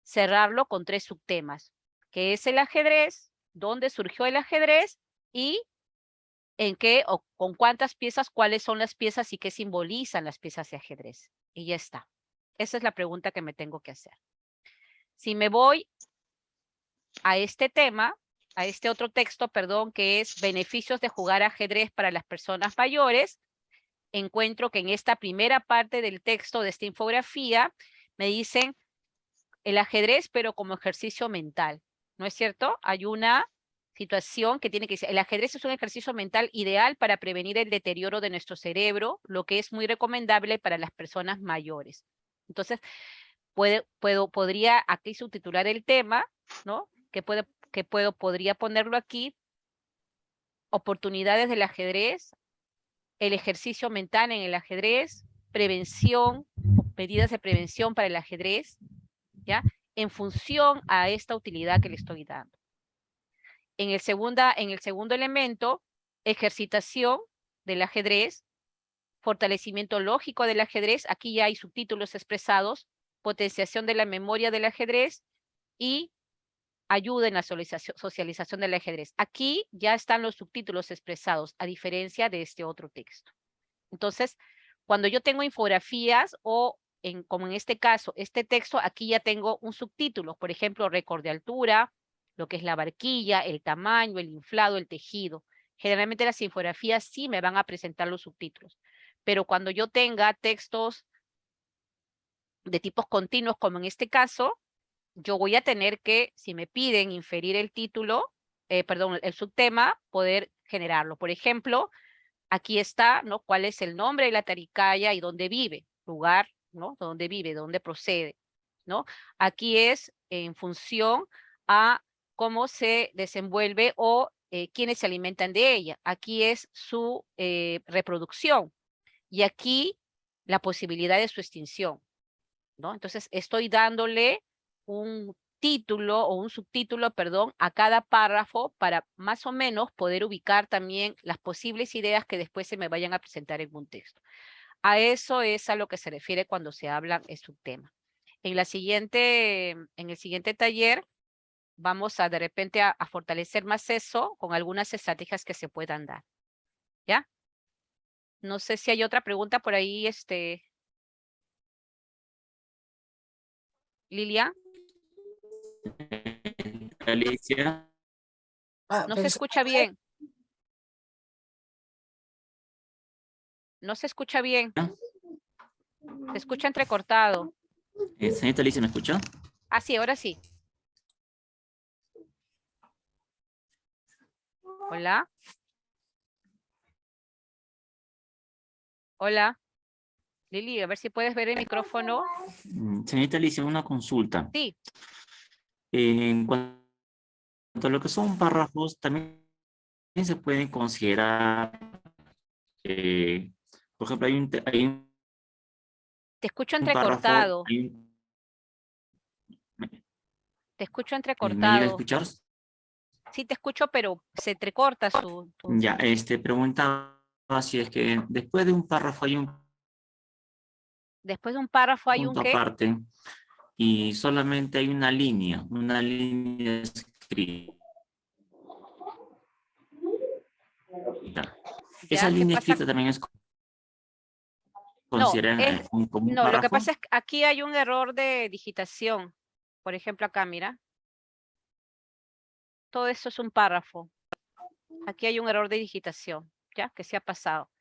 [SPEAKER 1] Cerrarlo con 3 subtemas, que es el ajedrez, dónde surgió el ajedrez y en qué o con cuántas piezas, cuáles son las piezas y qué simbolizan las piezas de ajedrez. Y ya está. Esa es la pregunta que me tengo que hacer. Si me voy a este tema, a este otro texto, perdón, que es beneficios de jugar ajedrez para las personas mayores, encuentro que en esta primera parte del texto de esta infografía me dicen el ajedrez, pero como ejercicio mental, ¿no es cierto? Hay una situación que tiene que ser, el ajedrez es un ejercicio mental ideal para prevenir el deterioro de nuestro cerebro, lo que es muy recomendable para las personas mayores. Entonces, podría aquí subtitular el tema, ¿no? Podría ponerlo aquí, oportunidades del ajedrez, el ejercicio mental en el ajedrez, prevención, medidas de prevención para el ajedrez, ¿ya? En función a esta utilidad que le estoy dando. En el segundo elemento, ejercitación del ajedrez, fortalecimiento lógico del ajedrez, aquí ya hay subtítulos expresados, potenciación de la memoria del ajedrez y ayuda en la socialización del ajedrez. Aquí ya están los subtítulos expresados, a diferencia de este otro texto. Entonces, cuando yo tengo infografías o, como en este caso, este texto, aquí ya tengo un subtítulo, por ejemplo, récord de altura, lo que es la barquilla, el tamaño, el inflado, el tejido. Generalmente las infografías sí me van a presentar los subtítulos, pero cuando yo tenga textos de tipos continuos, como en este caso, yo voy a tener que, si me piden inferir el título, perdón, el subtema, poder generarlo. Por ejemplo, aquí está, ¿no? ¿Cuál es el nombre de la taricaya y dónde vive? Lugar, ¿no? Dónde vive, dónde procede, ¿no? Aquí es en función a cómo se desenvuelve o quiénes se alimentan de ella. Aquí es su reproducción y aquí la posibilidad de su extinción, ¿no? Entonces estoy dándole un título o un subtítulo, perdón, a cada párrafo para más o menos poder ubicar también las posibles ideas que después se me vayan a presentar en un texto. A eso es a lo que se refiere cuando se habla en subtema. En el siguiente taller vamos a de repente a fortalecer más eso con algunas estrategias que se puedan dar. ¿Ya? No sé si hay otra pregunta por ahí, Lilia.
[SPEAKER 6] Alicia.
[SPEAKER 1] No se escucha bien. No se escucha bien. Se escucha entrecortado.
[SPEAKER 6] Señorita Alicia, ¿me escucha?
[SPEAKER 1] Ah, sí, ahora sí. Hola. Hola. Lili, a ver si puedes ver el micrófono.
[SPEAKER 6] Señorita Alicia, una consulta.
[SPEAKER 1] Sí.
[SPEAKER 6] En cuanto a lo que son párrafos, también se pueden considerar, por ejemplo,
[SPEAKER 1] Te escucho
[SPEAKER 6] un párrafo,
[SPEAKER 1] entrecortado. Te escucho
[SPEAKER 6] ¿me llega a
[SPEAKER 1] entrecortado.
[SPEAKER 6] escuchar?
[SPEAKER 1] Sí, te escucho, pero se entrecorta
[SPEAKER 6] Ya, preguntaba si es que después de un párrafo hay un
[SPEAKER 1] Después de un párrafo hay un
[SPEAKER 6] punto
[SPEAKER 1] ¿qué?
[SPEAKER 6] aparte y solamente hay una línea escrita. Esa
[SPEAKER 1] Ya, ¿qué
[SPEAKER 6] línea
[SPEAKER 1] pasa?
[SPEAKER 6] escrita también es
[SPEAKER 1] No,
[SPEAKER 6] considerada como un
[SPEAKER 1] no, lo que
[SPEAKER 6] párrafo.
[SPEAKER 1] pasa es que aquí hay un error de digitación. Por ejemplo, acá, mira. Todo esto es un párrafo. Aquí hay un error de digitación, ¿ya? Que se ha pasado.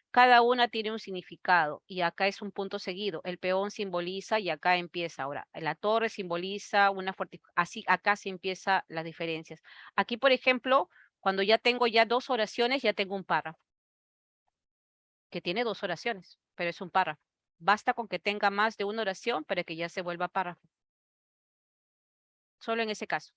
[SPEAKER 1] Cada una tiene un significado y acá es un punto seguido. El peón simboliza y acá empieza. Ahora, la torre simboliza una fortificación. Así, acá sí empiezan las diferencias. Aquí, por ejemplo, cuando ya tengo ya 2 oraciones, ya tengo un párrafo. Que tiene 2 oraciones, pero es un párrafo. Basta con que tenga más de una oración para que ya se vuelva párrafo. Solo en ese caso.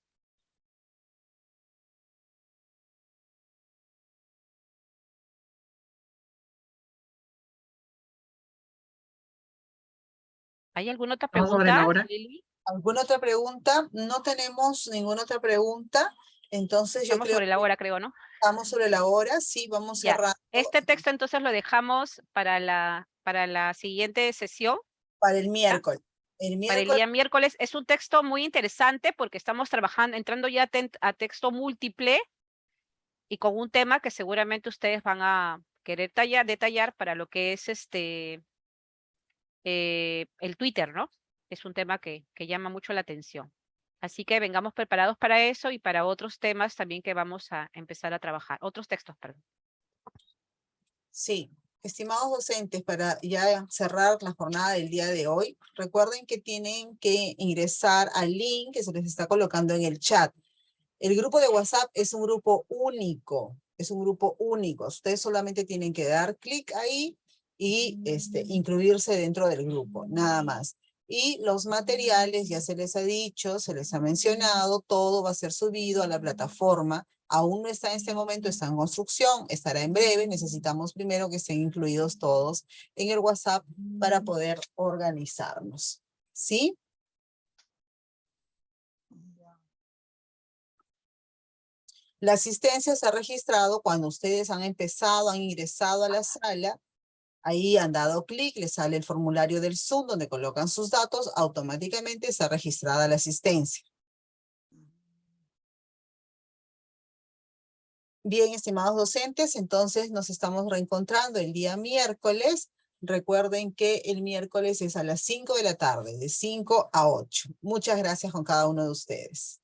[SPEAKER 1] ¿Hay alguna otra
[SPEAKER 4] Vamos sobre la
[SPEAKER 1] pregunta,
[SPEAKER 4] hora.
[SPEAKER 1] Lili?
[SPEAKER 5] ¿Alguna otra pregunta? No tenemos ninguna otra pregunta. Entonces yo
[SPEAKER 1] Estamos
[SPEAKER 5] creo
[SPEAKER 1] sobre la
[SPEAKER 5] que
[SPEAKER 1] hora, creo, ¿no?
[SPEAKER 5] estamos sobre la hora. Sí, vamos
[SPEAKER 1] Ya.
[SPEAKER 5] cerrando
[SPEAKER 1] Este texto entonces lo dejamos para la siguiente sesión,
[SPEAKER 5] para el
[SPEAKER 1] ¿ya?
[SPEAKER 5] miércoles. El
[SPEAKER 1] Para el
[SPEAKER 5] miércoles,
[SPEAKER 1] día miércoles. Es un texto muy interesante porque estamos trabajando, entrando ya a texto múltiple y con un tema que seguramente ustedes van a querer detallar para lo que es el Twitter, ¿no? Es un tema que llama mucho la atención. Así que vengamos preparados para eso y para otros temas también que vamos a empezar a trabajar. Otros textos, perdón.
[SPEAKER 5] sí. Estimados docentes, para ya cerrar la jornada del día de hoy, recuerden que tienen que ingresar al link que se les está colocando en el chat. El grupo de WhatsApp es un grupo único, es un grupo único. Ustedes solamente tienen que dar clic ahí y incluirse dentro del grupo, nada más. Y los materiales, ya se les ha dicho, se les ha mencionado, todo va a ser subido a la plataforma. Aún no está en este momento, está en construcción, estará en breve. Necesitamos primero que estén incluidos todos en el WhatsApp para poder organizarnos. ¿Sí? La asistencia se ha registrado cuando ustedes han empezado, han ingresado a la sala, ahí han dado clic, les sale el formulario del Zoom donde colocan sus datos, automáticamente está registrada la asistencia. Bien, estimados docentes, entonces nos estamos reencontrando el día miércoles. Recuerden que el miércoles es a las 5 de la tarde, de 5 a 8. Muchas gracias con cada uno de ustedes.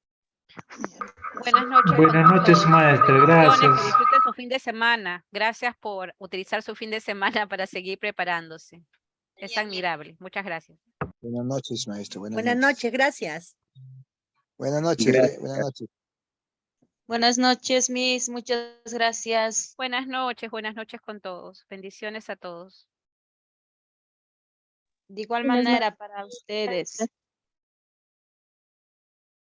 [SPEAKER 1] Buenas noches. con
[SPEAKER 7] Buenas noches,
[SPEAKER 1] todos.
[SPEAKER 7] maestra.
[SPEAKER 1] Bendiciones,
[SPEAKER 7] Gracias.
[SPEAKER 1] que disfruten su fin de semana. Gracias por utilizar su fin de semana para seguir preparándose. Es admirable. Muchas gracias.
[SPEAKER 8] Buenas noches, maestro.
[SPEAKER 9] Buenas noches, gracias.
[SPEAKER 8] Buenas noches. Buenas noches.
[SPEAKER 4] Buenas noches, Miss. Muchas gracias.
[SPEAKER 1] Buenas noches con todos. Bendiciones a todos.
[SPEAKER 4] De igual Buenas manera para ustedes.